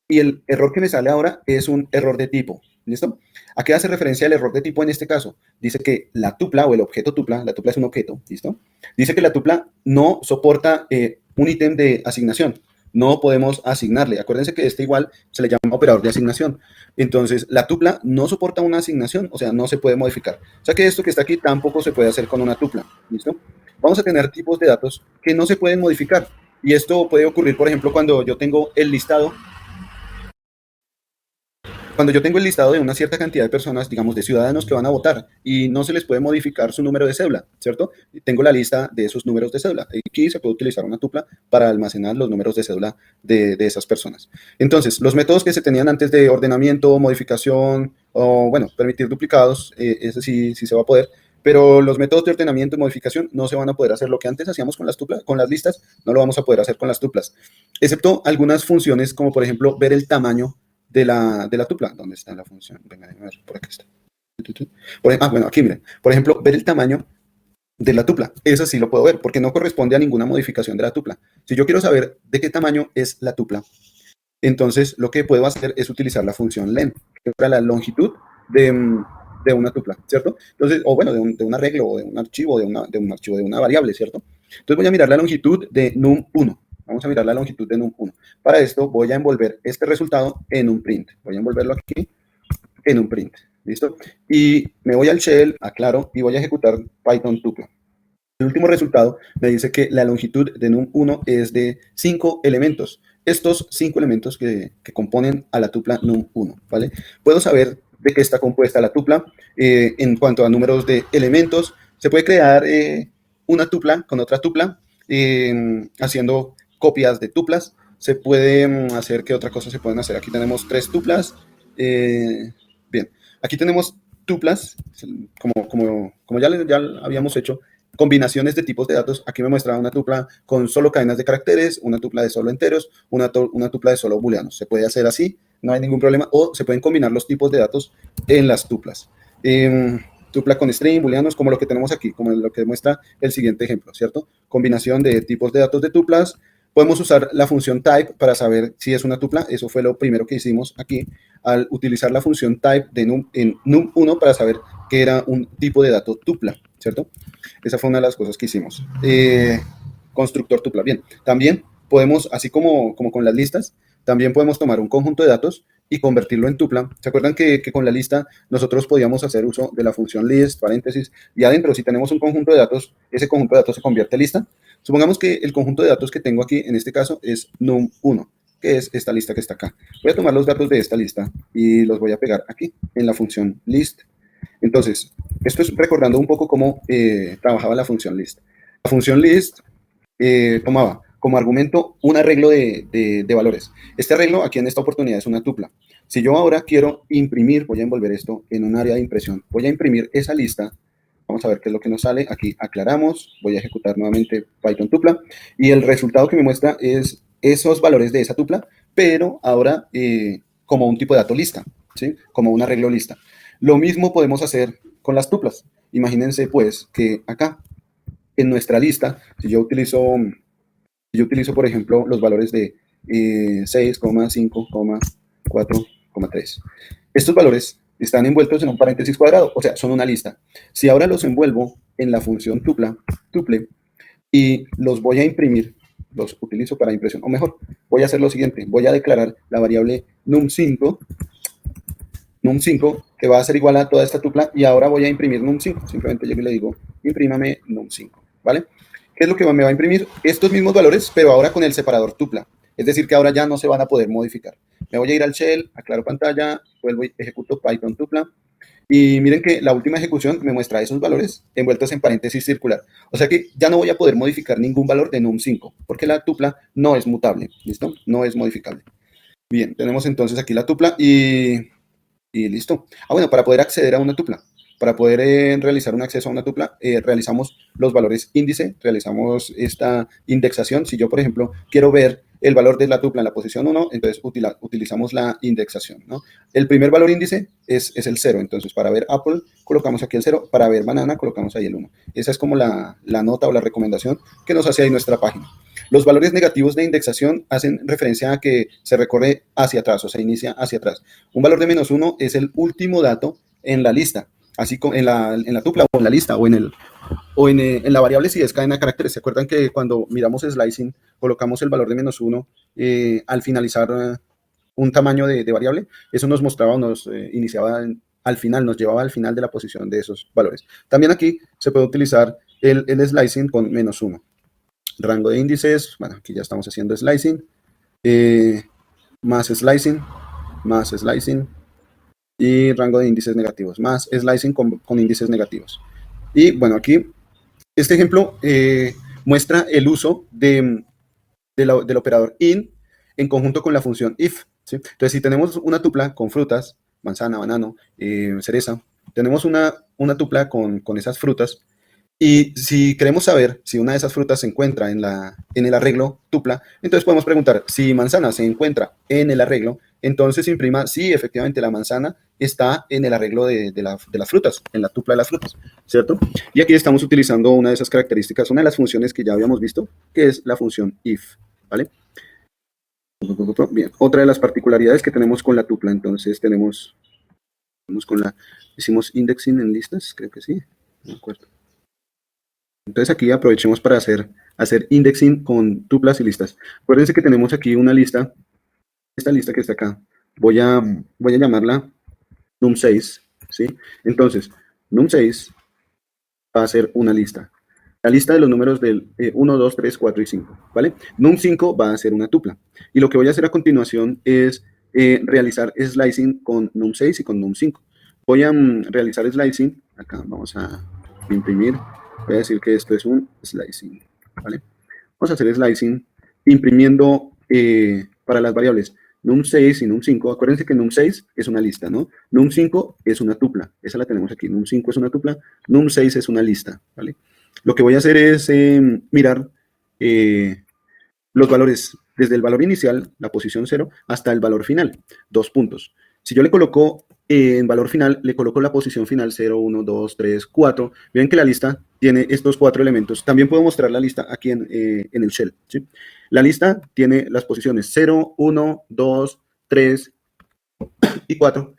Y el error que me sale ahora es un error de tipo. ¿Listo? ¿A qué hace referencia el error de tipo en este caso? Dice que la tupla o el objeto tupla, la tupla es un objeto, ¿listo? Dice que la tupla no soporta un ítem de asignación. No podemos asignarle. Acuérdense que este igual se le llama operador de asignación. Entonces, la tupla no soporta una asignación, o sea, no se puede modificar. O sea que esto que está aquí tampoco se puede hacer con una tupla, ¿listo? Vamos a tener tipos de datos que no se pueden modificar. Y esto puede ocurrir, por ejemplo, cuando yo tengo el listado. Cuando yo tengo el listado de una cierta cantidad de personas, digamos, de ciudadanos que van a votar y no se les puede modificar su número de cédula, ¿cierto? Tengo la lista de esos números de cédula. Aquí se puede utilizar una tupla para almacenar los números de cédula de esas personas. Entonces, los métodos que se tenían antes de ordenamiento, modificación o, bueno, permitir duplicados, ese sí se va a poder, pero los métodos de ordenamiento y modificación no se van a poder hacer. Lo que antes hacíamos con las tuplas, con las listas, no lo vamos a poder hacer con las tuplas, excepto algunas funciones como, por ejemplo, ver el tamaño de la tupla. ¿Dónde está la función? Venga, a ver, por aquí está. Bueno, aquí miren. Por ejemplo, ver el tamaño de la tupla. Eso sí lo puedo ver, porque no corresponde a ninguna modificación de la tupla. Si yo quiero saber de qué tamaño es la tupla, entonces lo que puedo hacer es utilizar la función len, que es para la longitud de una tupla, ¿cierto? Entonces, o bueno, de un arreglo, o de un archivo, de una variable, ¿cierto? Entonces voy a mirar la longitud de num1. Vamos a mirar la longitud de num1. Para esto voy a envolver este resultado en un print. Voy a envolverlo aquí en un print. ¿Listo? Y me voy al shell, aclaro, y voy a ejecutar Python tupla. El último resultado me dice que la longitud de num1 es de 5 elementos. Estos 5 elementos que componen a la tupla num1, ¿vale? Puedo saber de qué está compuesta la tupla en cuanto a números de elementos, Se puede crear una tupla con otra tupla, haciendo copias de tuplas. Se puede hacer, ¿qué otra cosa se pueden hacer? Aquí tenemos 3 tuplas. Bien, aquí tenemos tuplas, como ya habíamos hecho, combinaciones de tipos de datos. Aquí me muestra una tupla con solo cadenas de caracteres, una tupla de solo enteros, una tupla de solo booleanos. Se puede hacer así, no hay ningún problema, o se pueden combinar los tipos de datos en las tuplas. Tupla con string, booleanos, como lo que tenemos aquí, como lo que muestra el siguiente ejemplo, ¿cierto? Combinación de tipos de datos de tuplas. Podemos usar la función type para saber si es una tupla. Eso fue lo primero que hicimos aquí, al utilizar la función type de en num1 para saber que era un tipo de dato tupla, ¿cierto? Esa fue una de las cosas que hicimos. Constructor tupla. Bien, también podemos, así como con las listas, también podemos tomar un conjunto de datos y convertirlo en tupla. ¿Se acuerdan que con la lista nosotros podíamos hacer uso de la función list, paréntesis, y adentro, si tenemos un conjunto de datos, ese conjunto de datos se convierte en lista? Supongamos que el conjunto de datos que tengo aquí, en este caso, es num1, que es esta lista que está acá. Voy a tomar los datos de esta lista y los voy a pegar aquí, en la función list. Entonces, esto es recordando un poco cómo trabajaba la función list. La función list tomaba como argumento un arreglo de valores. Este arreglo aquí en esta oportunidad es una tupla. Si yo ahora quiero imprimir, voy a envolver esto en un área de impresión, voy a imprimir esa lista. Vamos a ver qué es lo que nos sale. Aquí aclaramos, voy a ejecutar nuevamente Python tupla y el resultado que me muestra es esos valores de esa tupla, pero ahora como un tipo de dato lista, ¿sí? Como un arreglo lista. Lo mismo podemos hacer con las tuplas. Imagínense pues que acá en nuestra lista, si yo utilizo, por ejemplo, los valores de 6,5,4,3. Estos valores están envueltos en un paréntesis cuadrado, o sea, son una lista. Si ahora los envuelvo en la función tuple, y los voy a imprimir, los utilizo para impresión, o mejor, voy a hacer lo siguiente, voy a declarar la variable num5, que va a ser igual a toda esta tupla, y ahora voy a imprimir num5, simplemente yo le digo, imprímame num5, ¿vale? ¿Qué es lo que me va a imprimir? Estos mismos valores, pero ahora con el separador tupla. Es decir, que ahora ya no se van a poder modificar. Me voy a ir al shell, aclaro pantalla, vuelvo y ejecuto Python tupla. Y miren que la última ejecución me muestra esos valores envueltos en paréntesis circular. O sea que ya no voy a poder modificar ningún valor de num5, porque la tupla no es mutable, ¿listo? No es modificable. Bien, tenemos entonces aquí la tupla y listo. Bueno, para poder acceder a una tupla, para poder realizar un acceso a una tupla, realizamos los valores índice, realizamos esta indexación. Si yo, por ejemplo, quiero ver el valor de la tupla en la posición 1, entonces utilizamos la indexación, ¿no? El primer valor índice es el 0, entonces para ver Apple colocamos aquí el 0, para ver banana colocamos ahí el 1. Esa es como la nota o la recomendación que nos hace ahí nuestra página. Los valores negativos de indexación hacen referencia a que se recorre hacia atrás o se inicia hacia atrás. Un valor de -1 es el último dato en la lista, así como en la tupla o en la lista o en la variable si es cadena de caracteres. ¿Se acuerdan que cuando miramos slicing colocamos el valor de -1 al finalizar un tamaño de variable? Eso nos mostraba, nos iniciaba al final, nos llevaba al final de la posición de esos valores. También aquí se puede utilizar el slicing con -1. Rango de índices, bueno, aquí ya estamos haciendo slicing, más slicing, y rango de índices negativos, más slicing con índices negativos. Y bueno, aquí este ejemplo muestra el uso del operador in en conjunto con la función if, ¿sí? Entonces, si tenemos una tupla con frutas, manzana, banano, cereza, tenemos una tupla con esas frutas, y si queremos saber si una de esas frutas se encuentra en el arreglo tupla, entonces podemos preguntar si manzana se encuentra en el arreglo, entonces imprima si efectivamente la manzana está en el arreglo de las frutas, en la tupla de las frutas, ¿cierto? Y aquí estamos utilizando una de esas características, una de las funciones que ya habíamos visto, que es la función if, ¿vale? Bien, otra de las particularidades que tenemos con la tupla, entonces hicimos indexing en listas, creo que sí, de acuerdo. Entonces aquí aprovechemos para hacer indexing con tuplas y listas. Acuérdense que tenemos aquí una lista, esta lista que está acá. Voy a llamarla num6, ¿sí? Entonces, num6 va a ser una lista. La lista de los números del 1, 2, 3, 4 y 5, ¿vale? Num5 va a ser una tupla. Y lo que voy a hacer a continuación es realizar slicing con num6 y con num5. Voy a realizar slicing, acá vamos a imprimir, voy a decir que esto es un slicing, ¿vale? Vamos a hacer slicing imprimiendo para las variables num6 y num5. Acuérdense que num6 es una lista, ¿no? Num5 es una tupla, esa la tenemos aquí. Num5 es una tupla, num6 es una lista, ¿vale? Lo que voy a hacer es mirar los valores desde el valor inicial, la posición 0, hasta el valor final, 2 puntos. Si yo le coloco en valor final, le coloco la posición final 0, 1, 2, 3, 4. Ven que la lista tiene estos 4 elementos. También puedo mostrar la lista aquí en el shell, ¿sí? La lista tiene las posiciones 0, 1, 2, 3 y 4.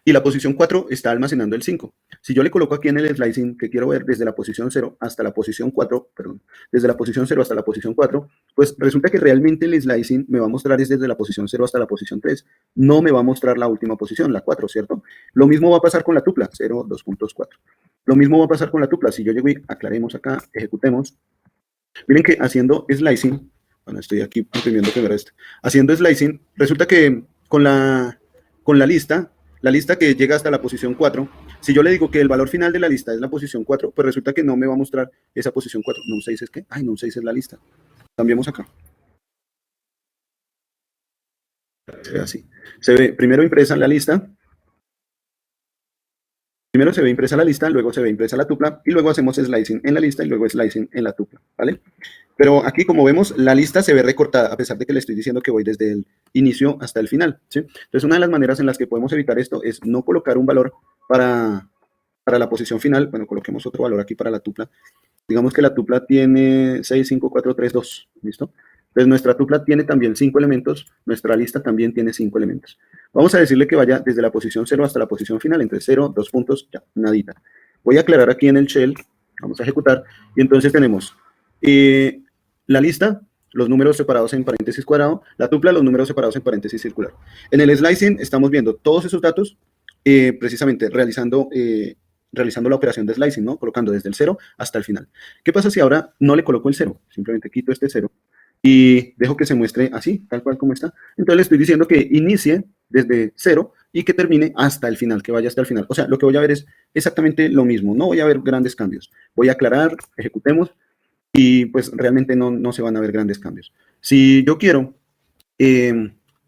Y la posición 4 está almacenando el 5. Si yo le coloco aquí en el slicing que quiero ver desde la posición 0 hasta la posición 4, perdón, desde la posición 0 hasta la posición 4, pues resulta que realmente el slicing me va a mostrar es desde la posición 0 hasta la posición 3. No me va a mostrar la última posición, la 4, ¿cierto? Lo mismo va a pasar con la tupla, 0, 2 puntos, 4. Lo mismo va a pasar con la tupla. Si yo llego y aclaremos acá, ejecutemos. Miren que haciendo slicing, bueno, estoy aquí imprimiendo primero esto. Haciendo slicing, resulta que con la lista que llega hasta la posición 4, si yo le digo que el valor final de la lista es la posición 4, pues resulta que no me va a mostrar esa posición 4. Num6 es ¿qué? Ay, num6 es la lista. Cambiemos acá. Se ve así. Se ve primero impresa la lista. Primero se ve impresa la lista, luego se ve impresa la tupla y luego hacemos slicing en la lista y luego slicing en la tupla, ¿vale? Pero aquí, como vemos, la lista se ve recortada, a pesar de que le estoy diciendo que voy desde el inicio hasta el final, ¿sí? Entonces, una de las maneras en las que podemos evitar esto es no colocar un valor para la posición final. Bueno, coloquemos otro valor aquí para la tupla. Digamos que la tupla tiene 6, 5, 4, 3, 2, ¿listo? Entonces, nuestra tupla tiene también 5 elementos, nuestra lista también tiene 5 elementos. Vamos a decirle que vaya desde la posición 0 hasta la posición final, entre 0, 2 puntos, ya, nadita. Voy a aclarar aquí en el shell, vamos a ejecutar, y entonces tenemos la lista, los números separados en paréntesis cuadrado, la tupla, los números separados en paréntesis circular. En el slicing estamos viendo todos esos datos, precisamente realizando la operación de slicing, ¿no? Colocando desde el 0 hasta el final. ¿Qué pasa si ahora no le coloco el 0? Simplemente quito este 0 y dejo que se muestre así, tal cual como está. Entonces le estoy diciendo que inicie desde 0 y que termine hasta el final, que vaya hasta el final. O sea, lo que voy a ver es exactamente lo mismo, no voy a ver grandes cambios. Voy a aclarar, ejecutemos, y pues realmente no se van a ver grandes cambios. Si yo quiero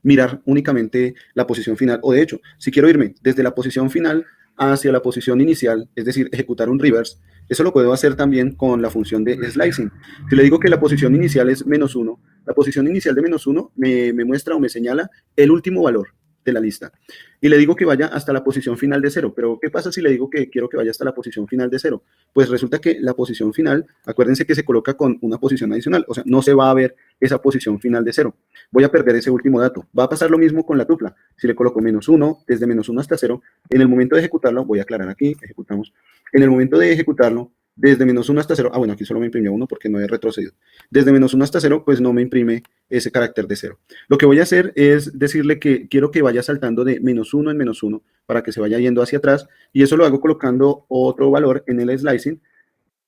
mirar únicamente la posición final, o de hecho, si quiero irme desde la posición final hacia la posición inicial, es decir, ejecutar un reverse, eso lo puedo hacer también con la función de slicing. Si le digo que la posición inicial es -1, la posición inicial de -1 me muestra o me señala el último valor de la lista. Y le digo que vaya hasta la posición final de 0. Pero, ¿qué pasa si le digo que quiero que vaya hasta la posición final de 0? Pues resulta que la posición final, acuérdense que se coloca con una posición adicional. O sea, no se va a ver esa posición final de 0. Voy a perder ese último dato. Va a pasar lo mismo con la tupla. Si le coloco -1, desde -1 hasta 0, en el momento de ejecutarlo, voy a aclarar aquí, ejecutamos. En el momento de ejecutarlo, desde -1 hasta 0, bueno, aquí solo me imprimió 1 porque no he retrocedido. Desde -1 hasta 0, pues no me imprime ese carácter de 0. Lo que voy a hacer es decirle que quiero que vaya saltando de -1 en -1 para que se vaya yendo hacia atrás, y eso lo hago colocando otro valor en el slicing,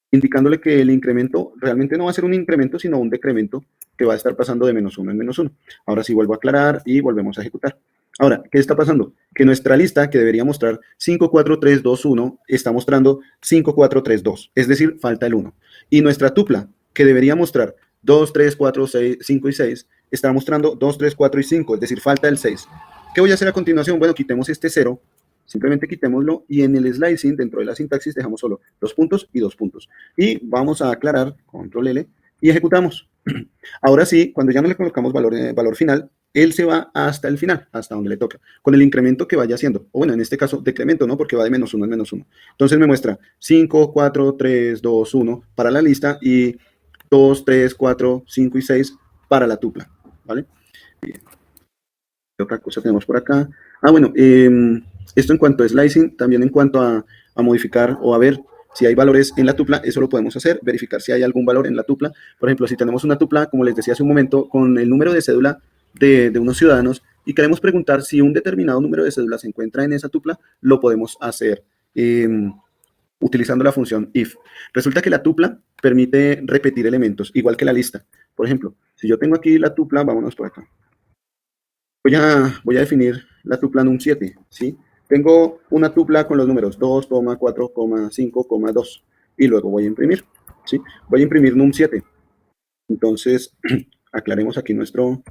indicándole que el incremento realmente no va a ser un incremento, sino un decremento que va a estar pasando de -1 en -1. Ahora sí vuelvo a aclarar y volvemos a ejecutar. Ahora, ¿qué está pasando? Que nuestra lista, que debería mostrar 5, 4, 3, 2, 1, está mostrando 5, 4, 3, 2, es decir, falta el 1. Y nuestra tupla, que debería mostrar 2, 3, 4, 6, 5 y 6, está mostrando 2, 3, 4 y 5, es decir, falta el 6. ¿Qué voy a hacer a continuación? Bueno, quitemos este 0, simplemente quitémoslo, y en el slicing, dentro de la sintaxis, dejamos solo 2 puntos y 2 puntos. Y vamos a aclarar, control L, y ejecutamos. Ahora sí, cuando ya no le colocamos valor final, él se va hasta el final, hasta donde le toca, con el incremento que vaya haciendo. O bueno, en este caso, decremento, ¿no? Porque va de -1 en -1. Entonces me muestra 5, 4, 3, 2, 1 para la lista y 2, 3, 4, 5 y 6 para la tupla, ¿vale? Bien. ¿Qué otra cosa tenemos por acá? Bueno, esto en cuanto a slicing, también en cuanto a modificar o a ver si hay valores en la tupla, eso lo podemos hacer, verificar si hay algún valor en la tupla. Por ejemplo, si tenemos una tupla, como les decía hace un momento, con el número de cédula de unos ciudadanos y queremos preguntar si un determinado número de cédula se encuentra en esa tupla, lo podemos hacer utilizando la función if. Resulta que la tupla permite repetir elementos, igual que la lista. Por ejemplo, si yo tengo aquí la tupla, vámonos por acá. Voy a definir la tupla num7, ¿sí? Tengo una tupla con los números 2, 4, 5, 2 y luego voy a imprimir, ¿sí? Voy a imprimir num7. Entonces, aclaremos aquí nuestro...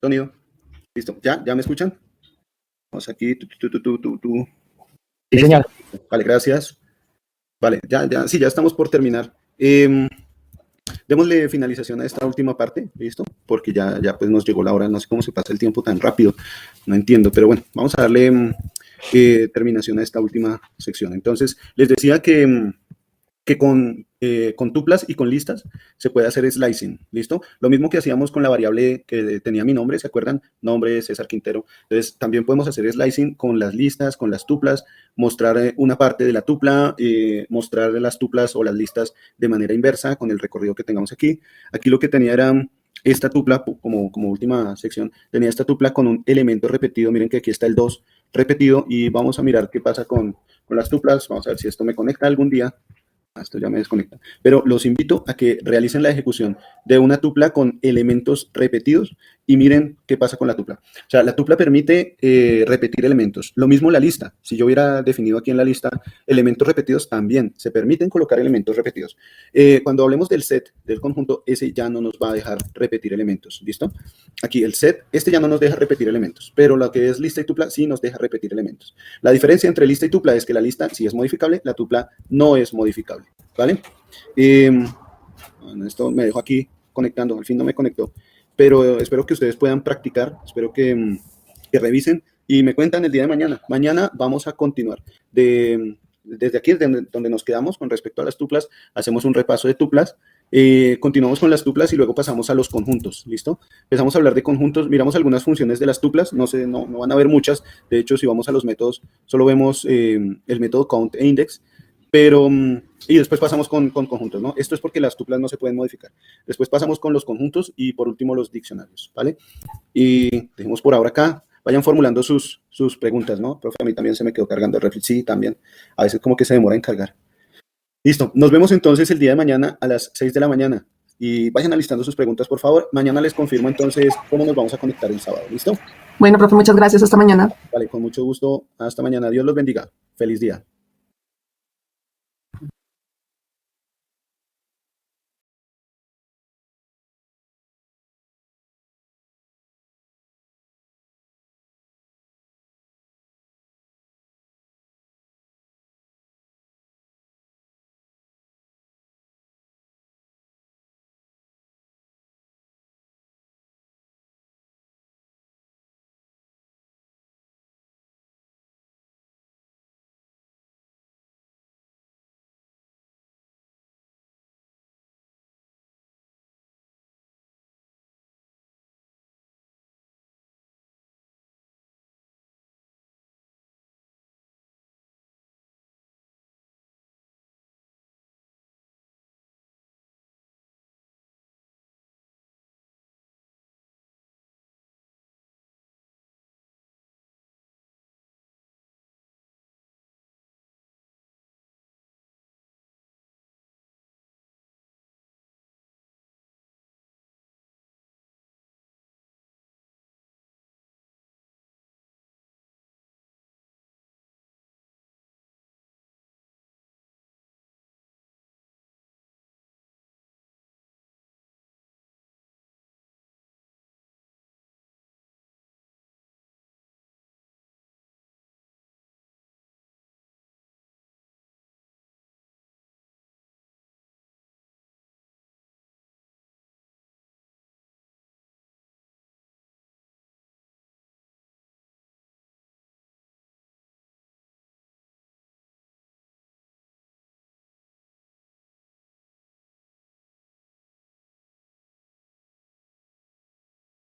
Sonido. Listo. ¿Ya me escuchan? Vamos aquí. Sí, señor. Vale, gracias. Vale, sí, ya estamos por terminar. Démosle finalización a esta última parte, ¿listo? Porque ya pues nos llegó la hora, no sé cómo se pasa el tiempo tan rápido, no entiendo, pero bueno, vamos a darle terminación a esta última sección. Entonces, les decía que con tuplas y con listas se puede hacer slicing, ¿listo? Lo mismo que hacíamos con la variable que tenía mi nombre, ¿se acuerdan? Nombre, César Quintero. Entonces, también podemos hacer slicing con las listas, con las tuplas, mostrar una parte de la tupla, mostrar las tuplas o las listas de manera inversa con el recorrido que tengamos aquí. Aquí lo que tenía era esta tupla, como última sección, tenía esta tupla con un elemento repetido. Miren que aquí está el 2 repetido y vamos a mirar qué pasa con las tuplas. Vamos a ver si esto me conecta algún día. Esto ya me desconecta. Pero los invito a que realicen la ejecución de una tupla con elementos repetidos y miren qué pasa con la tupla. O sea, la tupla permite repetir elementos. Lo mismo la lista. Si yo hubiera definido aquí en la lista elementos repetidos, también se permiten colocar elementos repetidos. Cuando hablemos del set, del conjunto, ese ya no nos va a dejar repetir elementos. ¿Listo? Aquí el set, este ya no nos deja repetir elementos, pero lo que es lista y tupla sí nos deja repetir elementos. La diferencia entre lista y tupla es que la lista sí es modificable, la tupla no es modificable. ¿Vale? Bueno, esto me dejo aquí conectando, al fin no me conectó, pero espero que ustedes puedan practicar, espero que revisen y me cuentan el día de mañana. Mañana vamos a continuar desde aquí, donde nos quedamos con respecto a las tuplas, hacemos un repaso de tuplas, continuamos con las tuplas y luego pasamos a los conjuntos, ¿listo? Empezamos a hablar de conjuntos, miramos algunas funciones de las tuplas, no van a haber muchas, de hecho si vamos a los métodos, solo vemos el método count e index, pero, y después pasamos con conjuntos, ¿no? Esto es porque las tuplas no se pueden modificar. Después pasamos con los conjuntos y por último los diccionarios, ¿vale? Y dejemos por ahora acá. Vayan formulando sus preguntas, ¿no? Profe, a mí también se me quedó cargando el reflex. Sí, también. A veces como que se demora en cargar. Listo. Nos vemos entonces el día de mañana a las 6 de la mañana. Y vayan alistando sus preguntas, por favor. Mañana les confirmo entonces cómo nos vamos a conectar el sábado. ¿Listo? Bueno, profe, muchas gracias. Hasta mañana. Vale, con mucho gusto. Hasta mañana. Dios los bendiga. Feliz día.